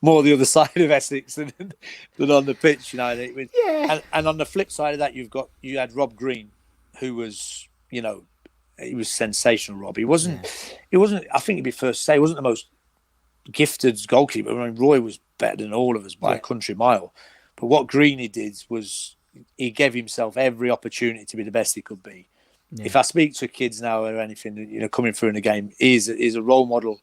more the other side of Essex than on the pitch, And on the flip side of that, you had Rob Green, who was, he was sensational. Rob, he wasn't. I think it'd be first to say, he wasn't the most gifted goalkeeper. I mean, Roy was better than all of us by a country mile. But what Greeny did was he gave himself every opportunity to be the best he could be. Yeah. If I speak to kids now or anything, coming through in the game, he's a role model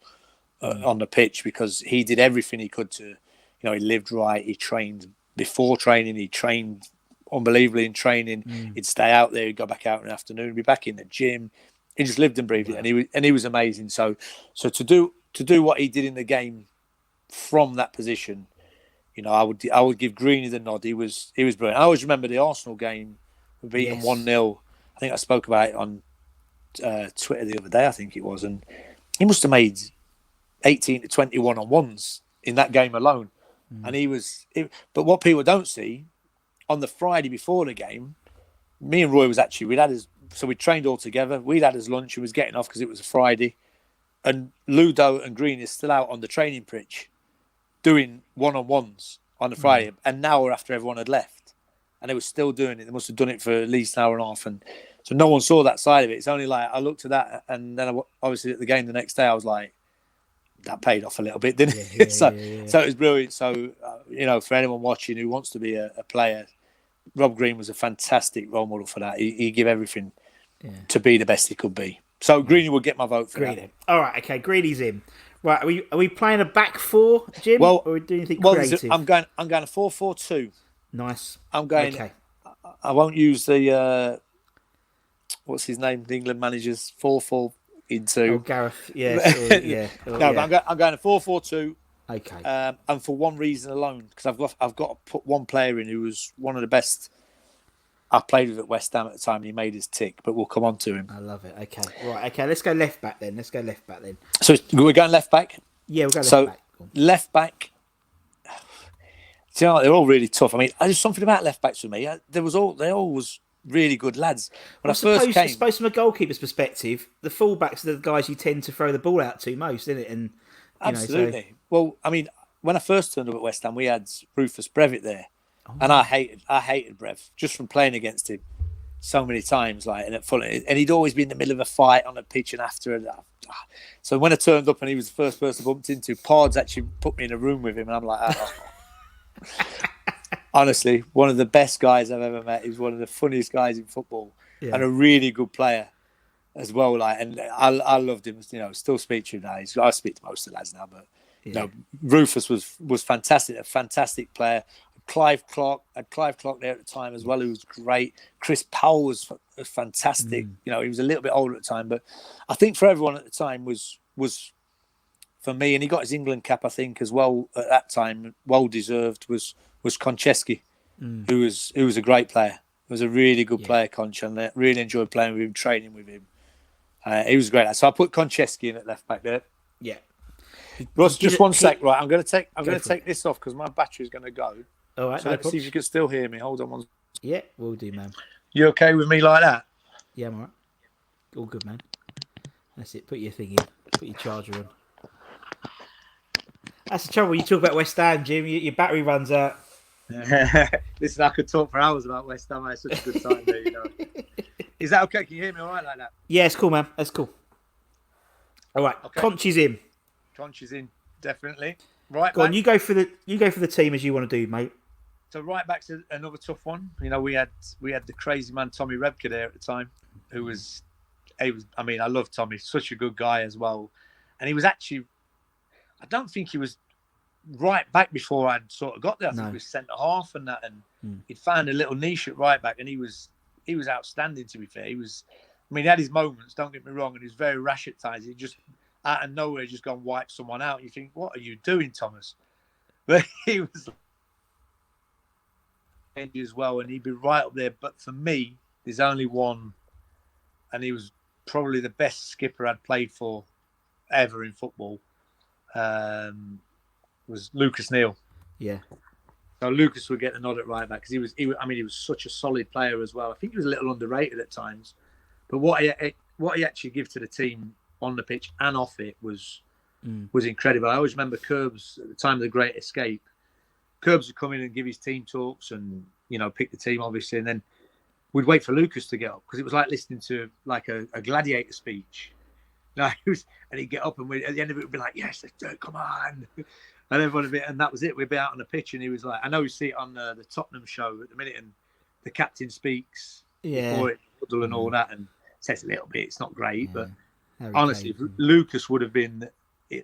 on the pitch, because he did everything he could to, he lived right. He trained before training. He trained unbelievably in training. He'd stay out there. He'd go back out in the afternoon. He'd be back in the gym. He just lived and breathed it, and he was amazing. So to do what he did in the game from that position, I would give Greeny the nod. He was brilliant. I always remember the Arsenal game. We beat them 1-0. I think I spoke about it on Twitter the other day, I think it was, and he must have made 18 to 20 one-on-ones in that game alone. And but what people don't see, on the Friday before the game, me and Roy we trained all together. We'd had his lunch and was getting off because it was a Friday, and Ludo and Green is still out on the training pitch doing one-on-ones on the Friday, an hour after everyone had left, and they were still doing it. They must have done it for at least an hour and a half, and so no one saw that side of it. It's only like I looked at that, and then obviously at the game the next day, I was like, that paid off a little bit, didn't it? So it was brilliant. So for anyone watching who wants to be a player, Rob Green was a fantastic role model for that. He gave everything to be the best he could be. So Greeny will get my vote for that. All right, okay, Greeny's in. Right, are we playing a back four, Jim? Well, or are we doing anything creative? I'm going a 4-4-2. Nice. I'm going. Okay. I won't use the what's his name? The England manager's 4-4-2. Oh, Gareth. Yeah. But I'm going a 4-4-2. Okay. And for one reason alone, because I've got to put one player in who was one of the best I played with at West Ham at the time. And he made his tick, but we'll come on to him. I love it. Okay. Right. Okay. Let's go left back then. So we're going left back. Yeah, we'll go left back. Left back. They're all really tough. I mean, there's something about left backs for me. They all was really good lads. When I suppose from a goalkeeper's perspective, the fullbacks are the guys you tend to throw the ball out to most, isn't it? And absolutely. Well, I mean, when I first turned up at West Ham, we had Rufus Brevett there, and I hated Brev just from playing against him so many times. And he'd always be in the middle of a fight on a pitch and after. So when I turned up and he was the first person I bumped into, Pards actually put me in a room with him, and I'm like, honestly, one of the best guys I've ever met. He was one of the funniest guys in football, and a really good player as well. And I loved him. Still speak to him now. I speak to most of the lads now, but Rufus was fantastic. A fantastic player. Clive Clark there at the time as well, who was great. Chris Powell was fantastic. He was a little bit older at the time, but I think for everyone at the time was for me, and he got his England cap, I think, as well at that time, well deserved, was Konchesky, who was a great player. He was a really good player, Conch, and I really enjoyed playing with him, training with him. He was great. So I put Konchesky in at left back there. Yeah. Russ, just one sec, right? I'm going to take this off because my battery's going to go. All right. So let's see if you can still hear me. Hold on one. Yeah, we'll do, man. You okay with me like that? Yeah, I'm all right. All good, man. That's it. Put your thing in. Put your charger on. That's the trouble. You talk about West Ham, Jim. Your battery runs out. Listen, I could talk for hours about West Ham. I had such a good time there, Is that okay? Can you hear me all right like that? Yeah, it's cool, man. That's cool. All right. Okay. Conch is in. Conch is in, definitely. Right. Go on. You go for the team as you want to do, mate. So right back's another tough one. We had the crazy man Tommy Rebke there at the time, who was. I love Tommy. Such a good guy as well, and he was actually. I don't think he was right back before I'd sort of got there. I think he was centre half and that, and he'd found a little niche at right back, and he was outstanding. To be fair, he had his moments. Don't get me wrong, and he was very rash at times. He just out of nowhere just gone wipe someone out. You think, what are you doing, Thomas? But he was as well, and he'd be right up there. But for me, there's only one, and he was probably the best skipper I'd played for ever in football. Was Lucas Neal. Yeah. So Lucas would get the nod at right back because he was such a solid player as well. I think he was a little underrated at times, but what he actually gave to the team on the pitch and off it was incredible. I always remember Curbs at the time of the Great Escape. Curbs would come in and give his team talks and pick the team obviously, and then we'd wait for Lucas to get up because it was like listening to like a gladiator speech. And he'd get up and at the end of it, we'd be like, yes, let's do it, come on. And everyone would be, and that was it. We'd be out on the pitch and he was like, I know you see it on the Tottenham show at the minute and the captain speaks before it, huddle and all that, and says a little bit. It's not great, but honestly, Lucas would have been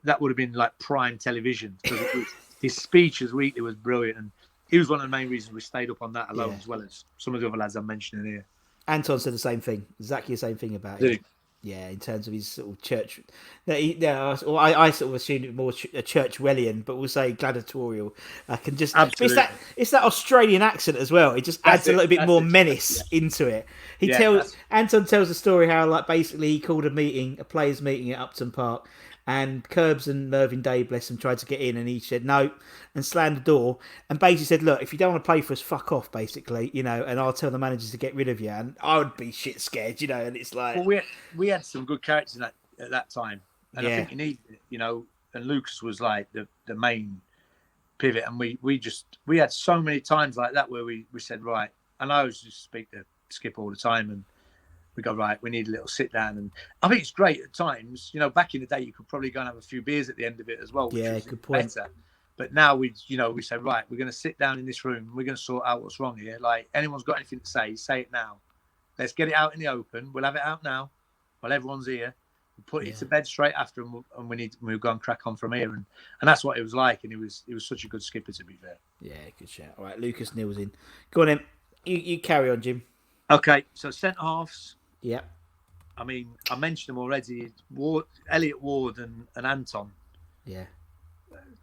that would have been like prime television, because his speeches weekly was brilliant, and he was one of the main reasons we stayed up on that alone, as well as some of the other lads I'm mentioning here. Anton said the same thing, exactly the same thing about him. Yeah, in terms of his sort of church. I sort of assumed it more a Churchwellian, but we'll say gladiatorial. I can just it's that Australian accent as well. It just adds a little bit more menace into it. Anton tells the story how like basically he called a players' meeting at Upton Park, and Curbs and Mervyn Day, bless him, tried to get in, and he said no and slammed the door and basically said, look, if you don't want to play for us, fuck off, basically, and I'll tell the managers to get rid of you. And I would be shit scared, and it's like... Well, we had some good characters at that time, and I think you needed it, and Lucas was like the main pivot, and we had so many times like that where we said, right, and I always just speak to Skip all the time, and we go, right, we need a little sit down. And I think it's great at times. Back in the day, you could probably go and have a few beers at the end of it as well. Which was good point. Better. But now we say, right, we're going to sit down in this room. We're going to sort out what's wrong here. Like, anyone's got anything to say it now. Let's get it out in the open. We'll have it out now while everyone's here. We'll put it to bed straight after, and we'll go and crack on from here. And that's what it was like. And he was such a good skipper, to be fair. Yeah, good shout. All right, Lucas Neal's in. Go on, then. You carry on, Jim. Okay, so centre halves. Yeah. I mean, I mentioned them already. Elliot Ward and Anton. Yeah.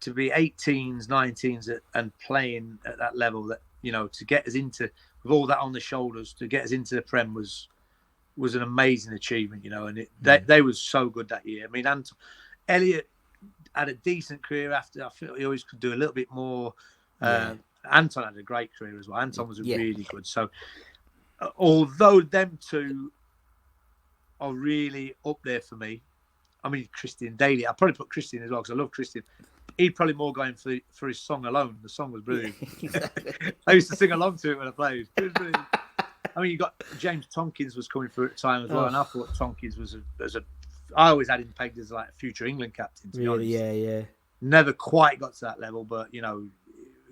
To be 18s, 19s and playing at that level, that to get us into, with all that on the shoulders, to get us into the Prem was an amazing achievement, and they was so good that year. I mean, Elliot had a decent career after. I feel he always could do a little bit more. Anton had a great career as well. Anton was really good. So, although them two are really up there for me, I mean, Christian Daly. I probably put Christian as well because I love Christian. He'd probably more going for his song alone. The song was brilliant. I used to sing along to it when I played. It was brilliant. I mean, you got James Tompkins was coming through at the time as well, and I thought Tompkins was I always had him pegged as like a future England captain. To be honest, yeah. Never quite got to that level, but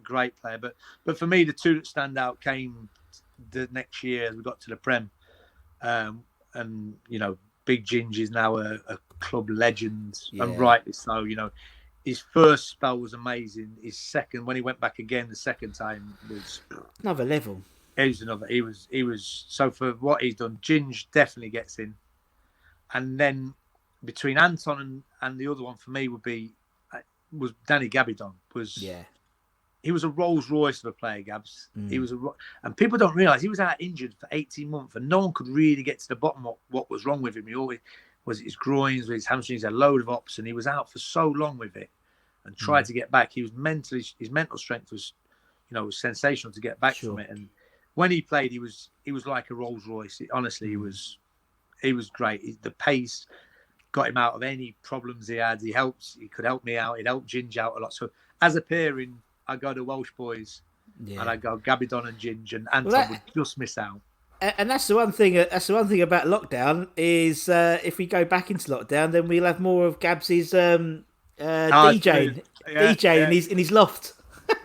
great player. But for me, the two that stand out came the next year as we got to the Prem, and Big Ginge is now a club legend, and rightly so. His first spell was amazing. His second, when he went back again the second time, was another level. He was so for what he's done. Ginge definitely gets in, and then between Anton and the other one for me was Danny Gabidon. He was a Rolls Royce of a player, Gabs. He was and people don't realise he was out injured for 18 months, and no one could really get to the bottom of what was wrong with him. He always was his groins, with his hamstrings, a load of ops, and he was out for so long with it, and tried to get back. His mental strength was, was sensational to get back from it. And when he played, he was like a Rolls Royce. Honestly, he was great. The pace got him out of any problems he had. He could help me out. He'd help Ginge out a lot. So as a pairing, I go to Welsh boys, and I go Gabidon and Ginge, and Anton would just miss out. And that's the one thing. That's the one thing about lockdown is if we go back into lockdown, then we'll have more of Gabs's DJing in his loft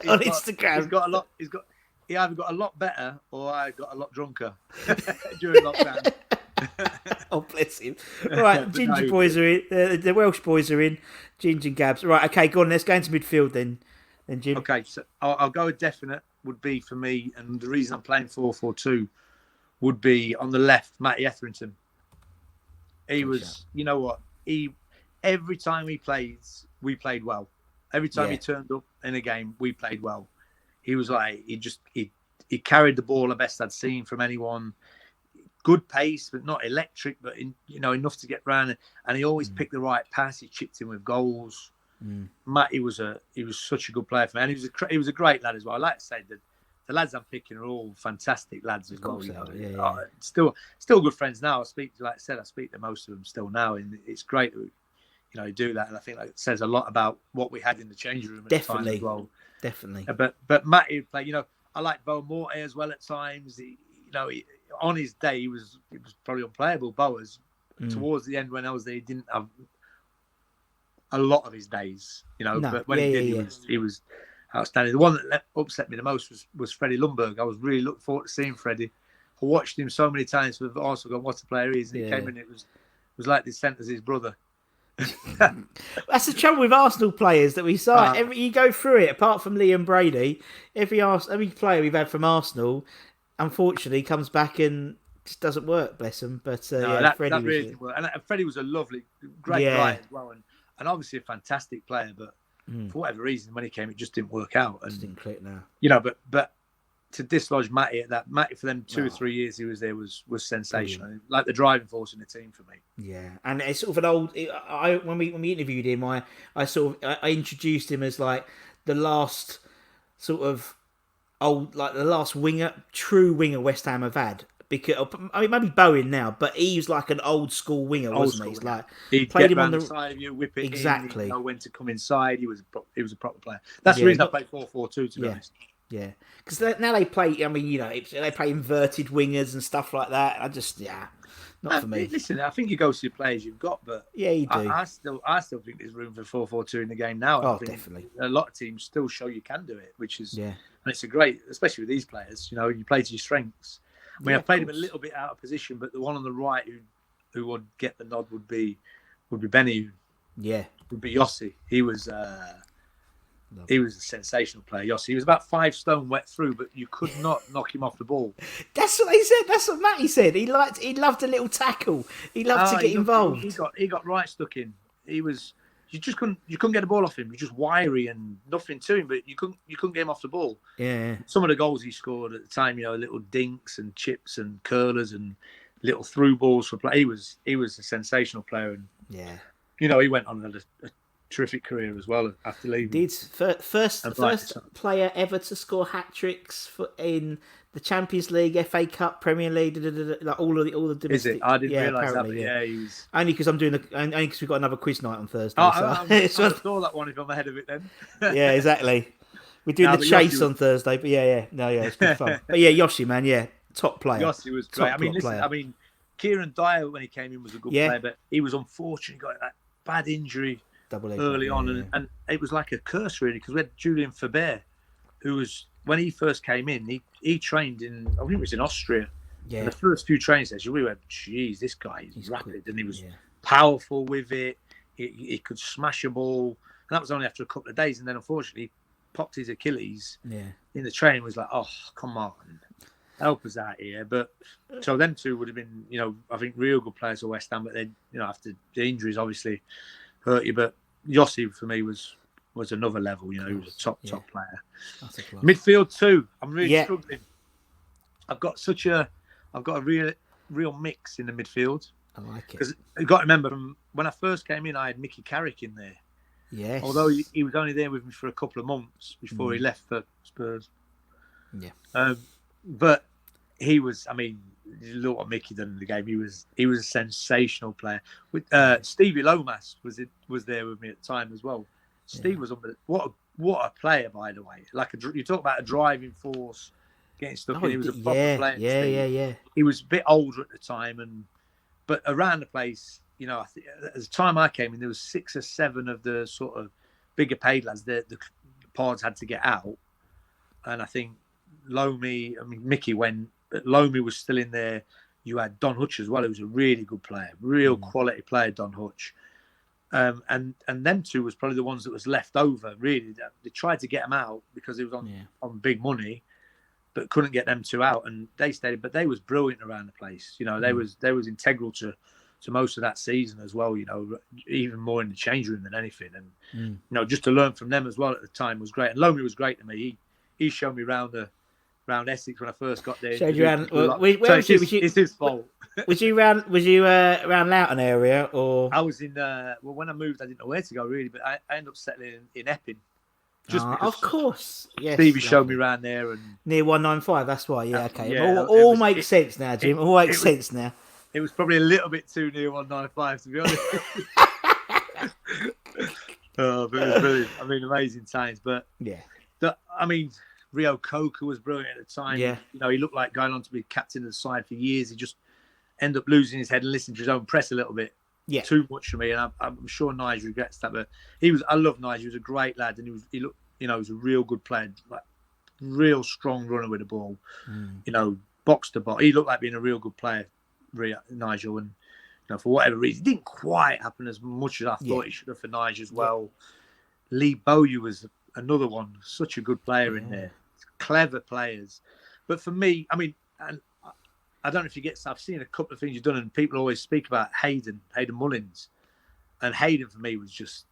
on Instagram. He either got a lot better or I got a lot drunker during lockdown. Oh, bless him. All right, Ginger boys are in. The Welsh boys are in. Ginge and Gabs. Right, okay, go on. Let's go into midfield then Jim. Okay, so I'll go a definite would be for me, and the reason I'm playing 4-4-2 would be on the left, Matty Etherington. He was, you know what? Every time we played well. Every time he turned up in a game, we played well. He was like, he carried the ball the best I'd seen from anyone. Good pace, but not electric, but enough to get round. And he always picked the right pass. He chipped in with goals. Matty was such a good player for me, and he was a great lad as well. I like to say that the lads I'm picking are all fantastic lads as well. Still good friends now. I speak to most of them still now, and it's great that we do that. And I think that says a lot about what we had in the changing room at the time as well. Definitely. But Matty would play. I like Bo Morte as well at times. On his day, it was probably unplayable. Boas towards the end when I was there, he didn't have a lot of his days, but when he did, he was outstanding. The one that upset me the most was Freddie Lumberg. I was really looking forward to seeing Freddie. I watched him so many times with Arsenal, going, what a player he is. And he came in, it was like the centre as his brother. That's the trouble with Arsenal players that we sign. You go through it, apart from Liam Brady, every player we've had from Arsenal, unfortunately, comes back and just doesn't work. Bless him. But that Freddie really didn't work. And Freddie was a lovely, great guy as well, and obviously a fantastic player. But for whatever reason, when he came, it just didn't work out. And just didn't click now. But to dislodge Matty for them 2 or 3 years he was there was sensational. Brilliant. Like the driving force in the team for me. Yeah, and it's sort of an old. When we interviewed him, I introduced him as like the last sort of old, like the last true winger West Ham have had. Because maybe Bowen now, but he was like an old school winger, wasn't he? He's like he played him on the side of you, whip it exactly. In, know when to come inside. He was a proper player. That's the reason I played 4-4-2 to be honest. Yeah, because now they play. I mean, they play inverted wingers and stuff like that. I just, not for me. Listen, I think you go to the players you've got, but you do. I still think there's room for 4-4-2 in the game now. Oh, definitely. A lot of teams still show you can do it, which is and it's a great, especially with these players. You play to your strengths. I mean, I played him a little bit out of position, but the one on the right who would get the nod would be Benny. Would be Yossi. He was a sensational player. Yossi. He was about 5 stone wet through, but you could not knock him off the ball. That's what he said. That's what Matty said. He loved a little tackle. He loved to get involved. He got right stuck in. You couldn't get the ball off him. You're just wiry and nothing to him, but you couldn't get him off the ball. Yeah. Some of the goals he scored at the time, little dinks and chips and curlers and little through balls for play. He was a sensational player, and he went on a terrific career as well after leaving. First player ever to score hat tricks in the Champions League, FA Cup, Premier League, like all the domestic. Is it? I didn't realise that. He was only because only because we've got another quiz night on Thursday. I saw that one if I'm ahead of it then. Yeah, exactly. We're doing the chase on Thursday, but it's good fun. But Yoshi, man, top player. Yoshi was great. I mean, Kieran Dyer when he came in was a good player, but he was unfortunate. He got that bad injury early on, and it was like a curse really because we had Julian Faber, who was. When he first came in, he trained in, I think it was in Austria. Yeah. And the first few training sessions, we went, geez, this guy is rapid. Cool. And he was powerful with it. He could smash a ball. And that was only after a couple of days. And then, unfortunately, he popped his Achilles in the training. Was like, oh, come on. Help us out here. But so them two would have been, I think real good players for West Ham. But then, after the injuries obviously hurt you. But Yossi, for me, was another level, he was a top player. Midfield too. I'm really struggling. I've got a real mix in the midfield. I like it. Because you've got to remember, from when I first came in, I had Mickey Carrick in there. Yes. Although he was only there with me for a couple of months before he left for Spurs. Yeah. But he was, you look what Mickey done in the game. He was a sensational player. With Stevie Lomas was there with me at the time as well. Steve was what a player, by the way. Like you talk about a driving force, getting stuck in. He was a proper player. Yeah. He was a bit older at the time, but around the place, I think at the time I came in, there was 6 or 7 of the sort of bigger paid lads. The pods had to get out, and I think Mickey went, but Lomi was still in there. You had Don Hutch as well, who was a really good player, real quality player, Don Hutch. And them two was probably the ones that was left over. Really, they tried to get them out because it was on big money, but couldn't get them two out, and they stayed. But they was brilliant around the place. They was integral to most of that season as well. Even more in the change room than anything, and just to learn from them as well at the time was great. And Lomi was great to me. He showed me around Essex when I first got there. Showed you around. It's his fault. Was you around Loughton area, or I was in? When I moved, I didn't know where to go really, but I ended up settling in Epping. Just of course, yes. Stevie showed me around there and near 195. That's why, okay. All makes sense now, Jim. All makes sense now. It was probably a little bit too near 195, to be honest. But it was brilliant. Amazing times. But Rio Coca was brilliant at the time. Yeah. He looked like going on to be captain of the side for years. He just ended up losing his head and listening to his own press a little bit. Yeah. Too much for me. And I'm sure Nigel regrets that. But I love Nigel. He was a great lad. And he looked, he was a real good player. Like, real strong runner with the ball. Box to box. He looked like being a real good player, Nigel. And for whatever reason, it didn't quite happen as much as I thought it should have for Nige as well. Lee Bowyer was another one, such a good player in there, clever players. But for me, I mean, and I don't know if you get. I've seen a couple of things you've done, and people always speak about Hayden Mullins, and Hayden for me was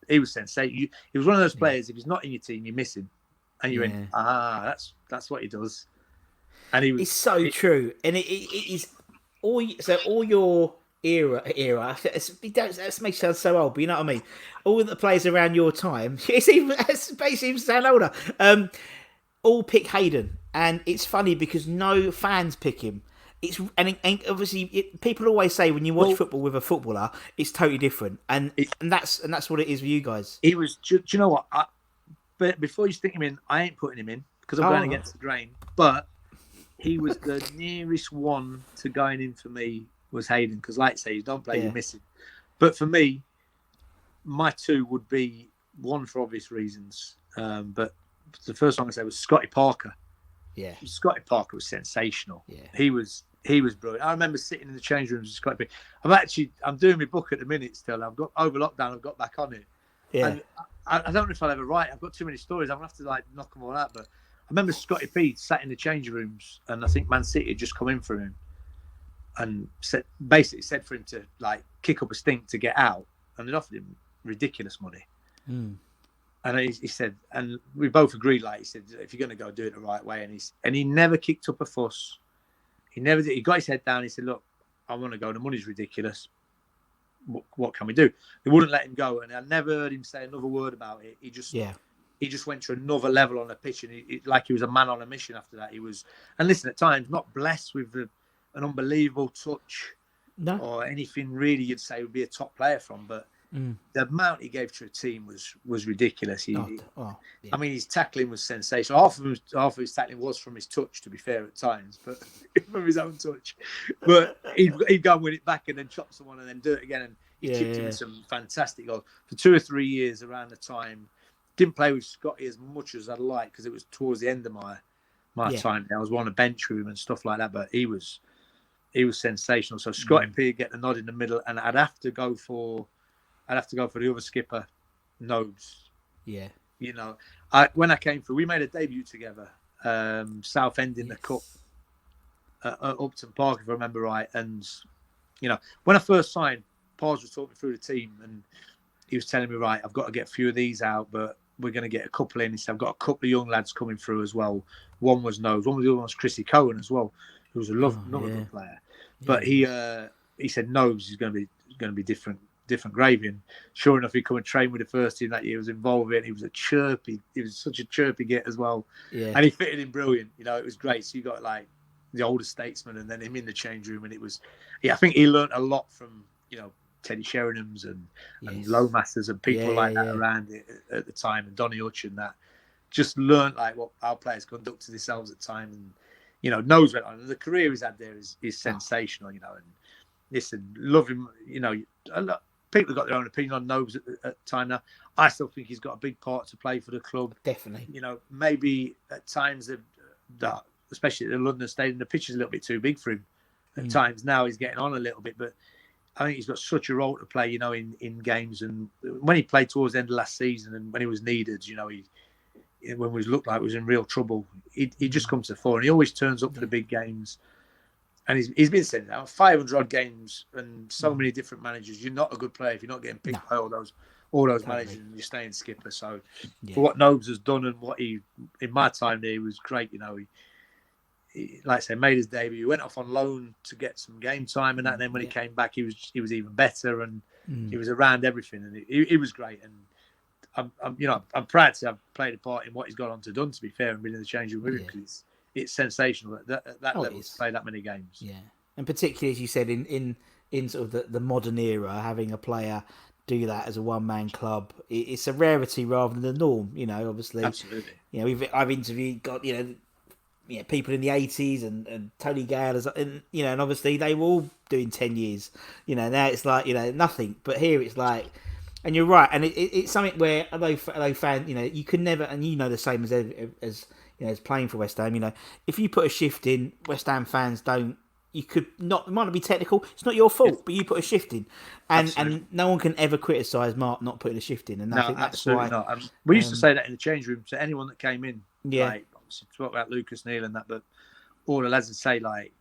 he was sensational. He was one of those players. If he's not in your team, you miss him, and you went, that's what he does. And he was. It's so true, and it is all your era. That makes you sound so old, but you know what I mean. All the players around your time, it's basically sound older. All pick Hayden, and it's funny because no fans pick him. And obviously people always say when you watch football with a footballer, it's totally different, and that's what it is with you guys. He was. Do you know what? But before you stick him in, I ain't putting him in because I'm going against the grain. But he was the nearest one to going in for me was Hayden, because like I say, you don't play, you miss him. But for me, my two would be one for obvious reasons. But the first one I say was Scotty Parker. Yeah, Scotty Parker was sensational. Yeah, he was brilliant. I remember sitting in the change rooms with Scotty Parker. I'm doing my book at the minute still. I've got over lockdown. I've got back on it. Yeah, and I don't know if I'll ever write. I've got too many stories. I'm gonna have to knock them all out. But I remember Scotty P sat in the change rooms, and I think Man City had just come in for him, and basically said for him to kick up a stink to get out, and they offered him ridiculous money. And he said, and we both agreed, he said, if you're going to go, do it the right way. And he never kicked up a fuss. He never did. He got his head down. He said, look, I want to go. The money's ridiculous. What can we do? They wouldn't let him go. And I never heard him say another word about it. He just went to another level on the pitch. And he was a man on a mission after that. He was, and listen, at times, not blessed with an unbelievable touch or anything really you'd say would be a top player from. But the amount he gave to a team was ridiculous. I mean, his tackling was sensational. Half of his tackling was from his touch, to be fair, at times, but from his own touch. But he'd go and win it back and then chop someone and then do it again. And he chipped him with some fantastic goals for 2 or 3 years around the time. Didn't play with Scotty as much as I'd like because it was towards the end of my time. I was on a bench with him and stuff like that, but he was sensational. So Scotty P get the nod in the middle, and I'd have to go for the other skipper, Nobes. Yeah. You know, when I came through, we made a debut together, Southend in the Cup at Upton Park, if I remember right. And, you know, when I first signed, Pars was talking through the team and he was telling me, right, I've got to get a few of these out, but we're going to get a couple in. He said, I've got a couple of young lads coming through as well. One was Nobes. The other one was Chrissy Cohen as well, who was another good player. But he said Nobes is going to be different gravy, and sure enough he come and train with the first team that year. He was involved with it. He was such a chirpy git as well, and he fitted in brilliant. You know, it was great. So you got the older statesman and then him in the change room, and it was I think he learned a lot from Teddy Sheringham's and Lowmasters and people like that around it at the time, and Donny Hutch, and that just learned what our players conducted themselves at the time. And knows went on, and the career he's had there is sensational. And listen, love him. People have got their own opinion on Nobes at the time now. I still think he's got a big part to play for the club. Definitely. Maybe at times, especially at the London Stadium, the pitch is a little bit too big for him. At times now he's getting on a little bit, but I think he's got such a role to play, in games. And when he played towards the end of last season and when he was needed, when we looked like we was in real trouble, he just comes to the fore, and he always turns up for the big games. And he's been saying now 500 odd games and so many different managers. You're not a good player if you're not getting picked by all those managers and you're staying skipper. So for what Nobes has done and what he in my time there, he was great. He like I say, made his debut. He went off on loan to get some game time and that. And then when he came back, he was even better, and he was around everything, and he was great. And I'm proud to have played a part in what he's got on to done. To be fair, and been in the change room with him, because it's sensational at that level to play that many games. Yeah, and particularly as you said, in sort of the modern era, having a player do that as a one-man club, it's a rarity rather than the norm. Obviously, absolutely. I've interviewed people in the 80s and Tony Gale, and and obviously they were all doing 10 years. Now it's nothing, but here it's and you're right, and it's something where although fans, you can never, and the same as playing for West Ham. If you put a shift in, West Ham fans don't you could not, it might not be technical, it's not your fault, but you put a shift in. And no one can ever criticise Mark not putting a shift in. And I think that's absolutely why. not. We used to say that in the change room to anyone that came in. Yeah. Like, obviously, talk about Lucas Neal and that, but all the lads would say, like,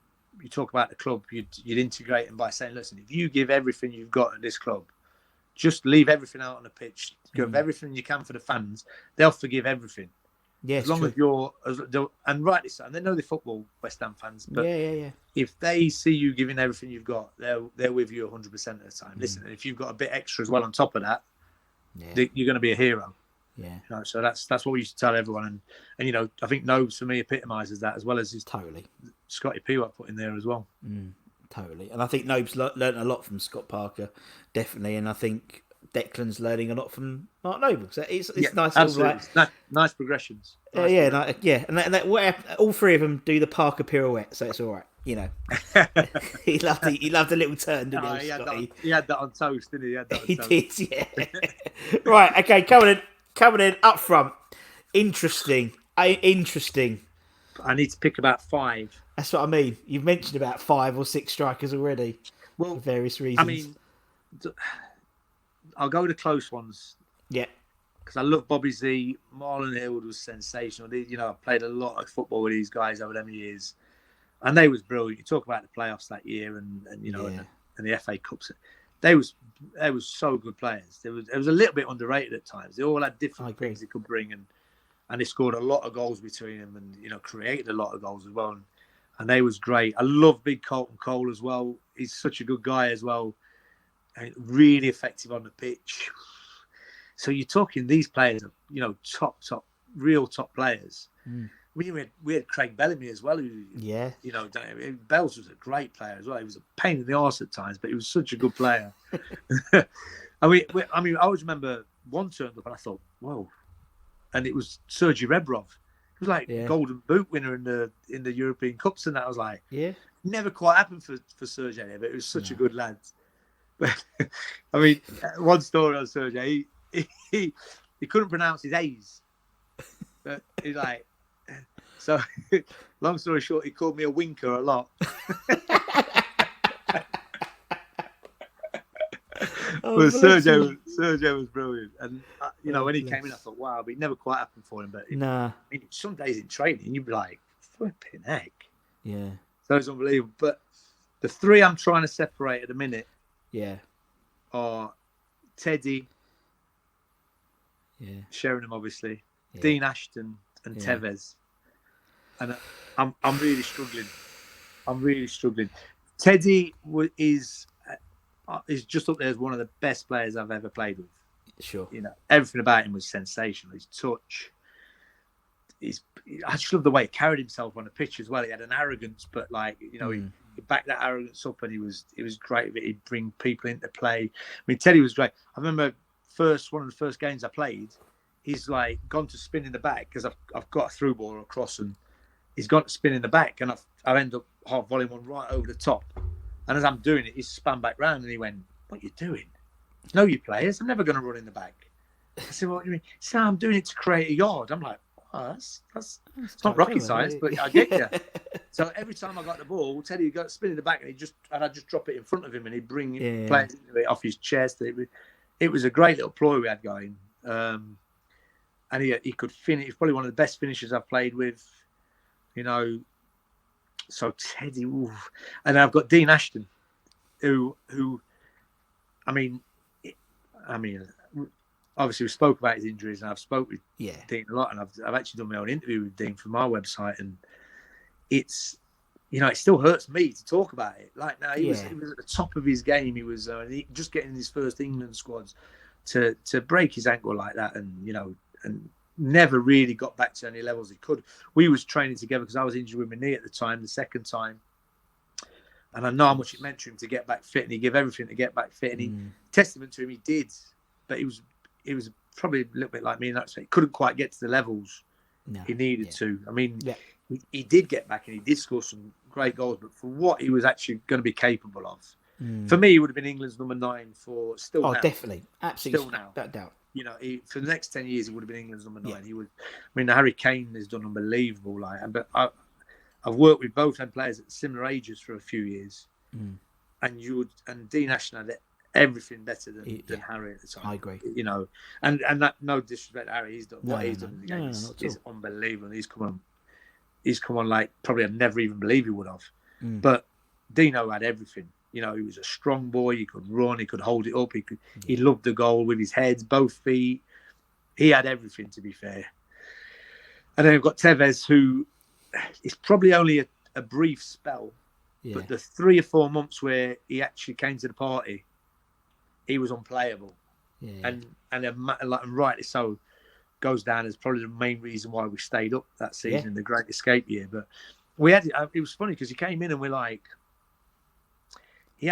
you talk about the club, you'd integrate them by saying, listen, if you give everything you've got at this club, just leave everything out on the pitch, give everything you can for the fans, they'll forgive everything. Yeah, as long as you're, and rightly so, and they know the football, West Ham fans, but if they see you giving everything you've got, they're with you 100% of the time. Listen, and if you've got a bit extra as well on top of that, you're going to be a hero. Yeah. You know, so that's what we used to tell everyone, and you know, I think Nobes for me epitomises that, as well as his Scotty Parker put in there as well. Totally, and I think Nobes learned a lot from Scott Parker, definitely, and I think Declan's learning a lot from Mark Noble. So it's nice, nice progressions. And that, all three of them do the Parker pirouette, so it's all right. You know, he loved a little turn, didn't he? He had that on toast, didn't he? He did, yeah. Right, okay, coming in up front. Interesting. I need to pick about 5. That's what I mean. You've mentioned about 5 or 6 strikers already, for various reasons. I mean, I'll go with the close ones. Yeah. Because I love Bobby Z. Marlon Hill was sensational. You know, I played a lot of football with these guys over them years. And they was brilliant. You talk about the playoffs that year and you know, and the FA Cups. They was so good players. It was a little bit underrated at times. They all had different things they could bring, and they scored a lot of goals between them, and you know, created a lot of goals as well. And they was great. I love Big Colton Cole as well. He's such a good guy as well, and really effective on the pitch. So you're talking these players, you know, real top players. We had Craig Bellamy as well. Who, you know, Bells was a great player as well. He was a pain in the arse at times, but he was such a good player. I mean, I always remember one turned up and I thought, whoa, and it was Sergio Reberov. He was like Golden Boot winner in the European Cups, and that. I was like, never quite happened for Sergio, but it was such a good lad. But I mean, one story on Sergio, he couldn't pronounce his A's, but he's like. So, long story short, he called me a winker a lot. But Sergio was brilliant, and you know, when he came in, I thought, wow, but it never quite happened for him. But I mean, some days in training, you'd be like, flipping heck, so it's unbelievable. But the 3 I'm trying to separate at the minute, are Teddy, Sheringham, obviously, Dean Ashton, and Tevez. And I'm really struggling. Teddy is just up there as one of the best players I've ever played with. Sure. You know, everything about him was sensational. His touch. I just love the way he carried himself on the pitch as well. He had an arrogance, but like, you know, he backed that arrogance up, and he was great. He'd bring people into play. I mean, Teddy was great. I remember one of the first games I played, he's like gone to spin in the back because I've got a through ball or a cross, and he's got to spin in the back, and I end up half volleying one right over the top. And as I'm doing it, he spun back round, and he went, "What are you doing? Know your players. I'm never going to run in the back." I said, "What do you mean?" He said, "I'm doing it to create a yard." I'm like, "Oh, that's not rocket science, but I get you." So every time I got the ball, Teddy would go spin in the back, and I'd just drop it in front of him, and he'd bring players into it off his chest. It was a great little ploy we had going, and he could finish. He's probably one of the best finishers I've played with. You know, so Teddy, and I've got Dean Ashton, who, I mean, obviously we spoke about his injuries, and I've spoke with Dean a lot, and I've actually done my own interview with Dean for my website, and it's, you know, it still hurts me to talk about it. Like now, he was at the top of his game. He was just getting his first England squads to break his ankle like that, and you know, and never really got back to any levels he could. We was training together because I was injured with my knee at the time, the second time. And I know how much it meant to him to get back fit, and he gave everything to get back fit. And he, testament to him, he did. But he was probably a little bit like me in that respect. He couldn't quite get to the levels he needed to. I mean, he did get back, and he did score some great goals. But for what he was actually going to be capable of, for me, he would have been England's number 9 for still now. Oh, definitely. Absolutely. Still now. Without doubt. You know, for the next 10 years, he would have been England's number 9. He was. I mean, Harry Kane has done unbelievable. But I've worked with both them players at similar ages for a few years, and Dean Ashton had everything better than Harry at the time. I agree. You know, and that, no disrespect to Harry, he's done what he's done in the game is unbelievable. He's come on like probably I'd never even believe he would have. But Dino had everything. You know, he was a strong boy. He could run. He could hold it up. He loved the goal with his head, both feet. He had everything, to be fair. And then we've got Tevez, who is probably only a brief spell, but the 3 or 4 months where he actually came to the party, he was unplayable. And rightly so, goes down as probably the main reason why we stayed up that season, the Great Escape year. But we had it was funny because he came in and we're like, he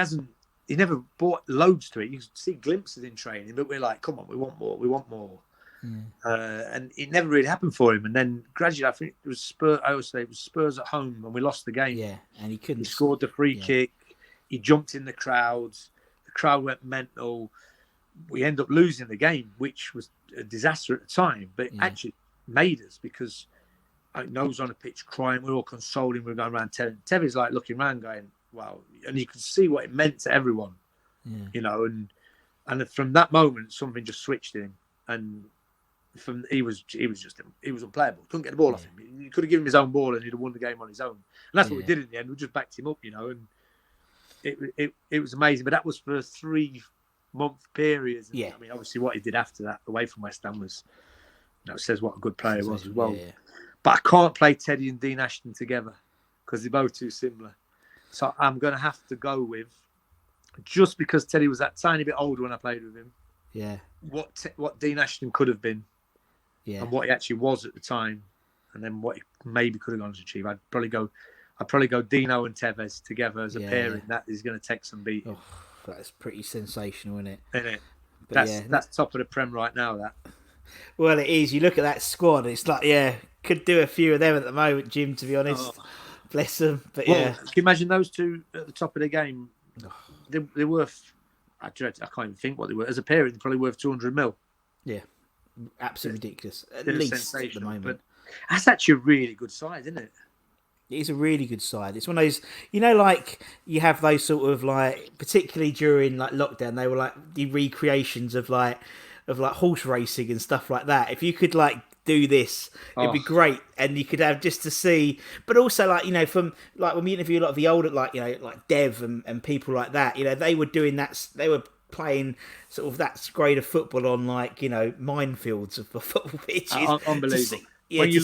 never brought loads to it. You see glimpses in training, but we're like, come on, we want more. And it never really happened for him. And then gradually, I think it was Spurs. I always say it was Spurs at home, and we lost the game. Yeah, and he couldn't. He scored the free kick. He jumped in the crowds. The crowd went mental. We ended up losing the game, which was a disaster at the time, but it actually made us, because I was on the pitch crying. We were all consoling. We were going around telling Tevez, like looking around, going, "Wow!" And you could see what it meant to everyone. You know, and from that moment, something just switched in him, and he was unplayable. Couldn't get the ball off him. You could have given him his own ball and he'd have won the game on his own. And that's what we did in the end. We just backed him up, you know, and it was amazing. But that was for a 3-month period. And, I mean, obviously what he did after that away from West Ham was, you know, says what a good player he was as well. But I can't play Teddy and Dean Ashton together because they're both too similar. So I'm going to have to go with, just because Teddy was that tiny bit older when I played with him, what Dean Ashton could have been, and what he actually was at the time, and then what he maybe could have gone to achieve. I'd probably go Dino and Tevez together as a pairing. That is going to take some beating. Oh, that's pretty sensational, isn't it? Isn't it? That's top of the Prem right now. That. Well, it is. You look at that squad, it's like, could do a few of them at the moment, Jim, to be honest. Bless them. But can you imagine those two at the top of the game? They're worth, I can't even think what they were. As a pairing, they're probably worth 200 mil. Yeah. Absolutely ridiculous. At least at the moment. But that's actually a really good side, isn't it? It is a really good side. It's one of those, you know, like you have those sort of like, particularly during like lockdown, they were like the recreations of horse racing and stuff like that. If you could like do this, it'd be great, and you could have just to see. But also, like, you know, from like when we interview a lot of the older, like, you know, like Dev and people like that, you know, they were doing that. They were playing sort of that grade of football on, like, you know, minefields of football pitches. Unbelievable. When you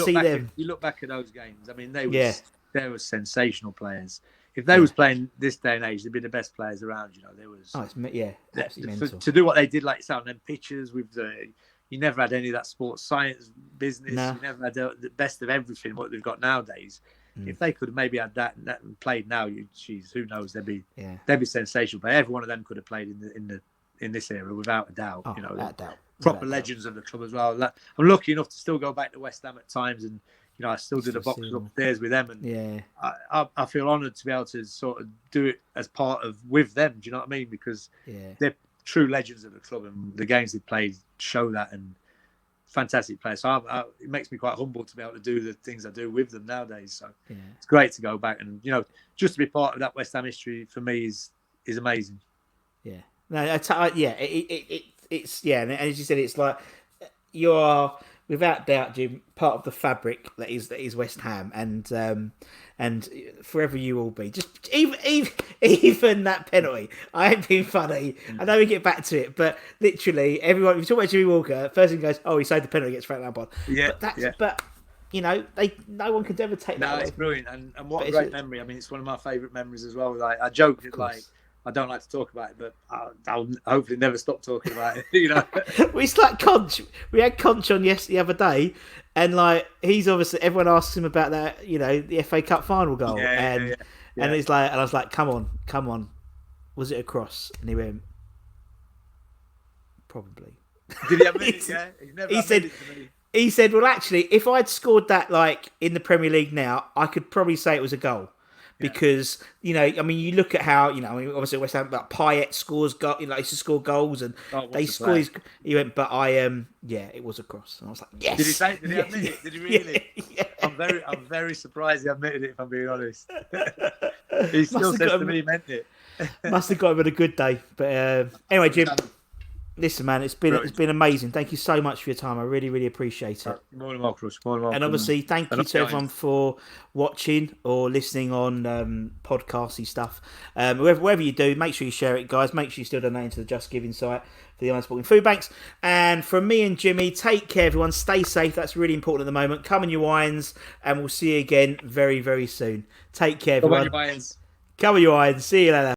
look back at those games, I mean, they were sensational players. If they was playing this day and age, they'd be the best players around. You know, there was absolutely mental. To do what they did, like you said, on them pitches with you never had any of that sports science business. No. You never had the best of everything. What they've got nowadays. If they could have maybe had that and played now, who knows? They'd be sensational. But every one of them could have played in this era without a doubt. You know, without doubt. Proper legends of the club as well. I'm lucky enough to still go back to West Ham at times, and you know, I still do the boxing upstairs with them, and I feel honoured to be able to sort of do it as part of with them. Do you know what I mean? Because they're true legends of the club, and the games they've played show that. And fantastic players. So it makes me quite humble to be able to do the things I do with them nowadays. So it's great to go back, and you know, just to be part of that West Ham history for me is amazing. Yeah. No, it's and as you said, it's like you are without doubt, Jim, part of the fabric that is West Ham, and forever you will be. Just even that penalty. I ain't being funny. I know we get back to it, but literally everyone. If you talk about Jimmy Walker, first thing goes, "Oh, he saved the penalty against Frank Lampard." But you know, no one could ever take that. No, away. It's brilliant, and what a great memory. I mean, it's one of my favourite memories as well. Like I joke it like. I don't like to talk about it, but I'll hopefully never stop talking about it. You know, well, it's like Conch. We had Conch on the other day, and like he's obviously everyone asks him about that. You know, the FA Cup final goal, and he's like, and I was like, come on, was it a cross? And he went, probably. Did he admit it? Yeah, he said, well, actually, if I'd scored that like in the Premier League now, I could probably say it was a goal. Because, you know, I mean, you look at how, you know, I mean, obviously West Ham, like Payet scores, you know, he used to score goals, and they score his. He went, but it was a cross, and I was like, yes. Did he say? Did he admit it? Did he really? Yeah. I'm I'm very surprised he admitted it. If I'm being honest, he still says to me, he meant it. Must have got him at a good day. But anyway, Jim. Listen, man, it's been amazing. Thank you so much for your time. I really, really appreciate it. More than welcome, more than welcome. And obviously, thank you to everyone for watching or listening on podcasty stuff. Wherever you do, make sure you share it, guys. Make sure you still donate to the Just Giving site for the Unspoken Food Banks. And from me and Jimmy, take care, everyone. Stay safe. That's really important at the moment. Come on your irons, and we'll see you again very, very soon. Take care, everyone. Come on your irons. Come on your irons. See you later.